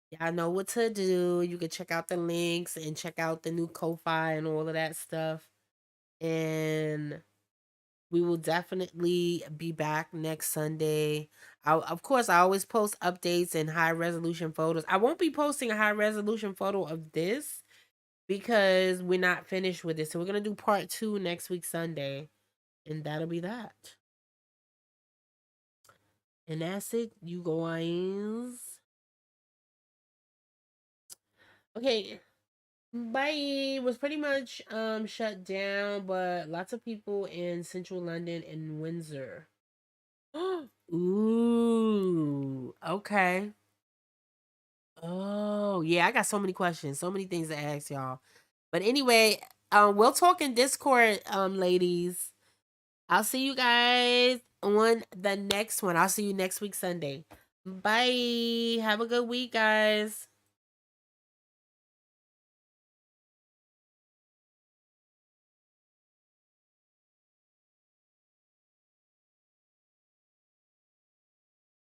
[SPEAKER 1] Y'all know what to do. You can check out the links and check out the new Ko-Fi and all of that stuff. And we will definitely be back next Sunday. Of course, I always post updates and high resolution photos. I won't be posting a high resolution photo of this because we're not finished with it. So we're gonna do part 2 next week Sunday, and that'll be that. And that's it, you guys. Okay, bye. It was pretty much shut down, but lots of people in central London and Windsor. Ooh, okay. Oh, yeah, I got so many questions, so many things to ask y'all. But anyway, we'll talk in Discord, ladies. I'll see you guys on the next one. I'll see you next week, Sunday. Bye. Have a good week, guys.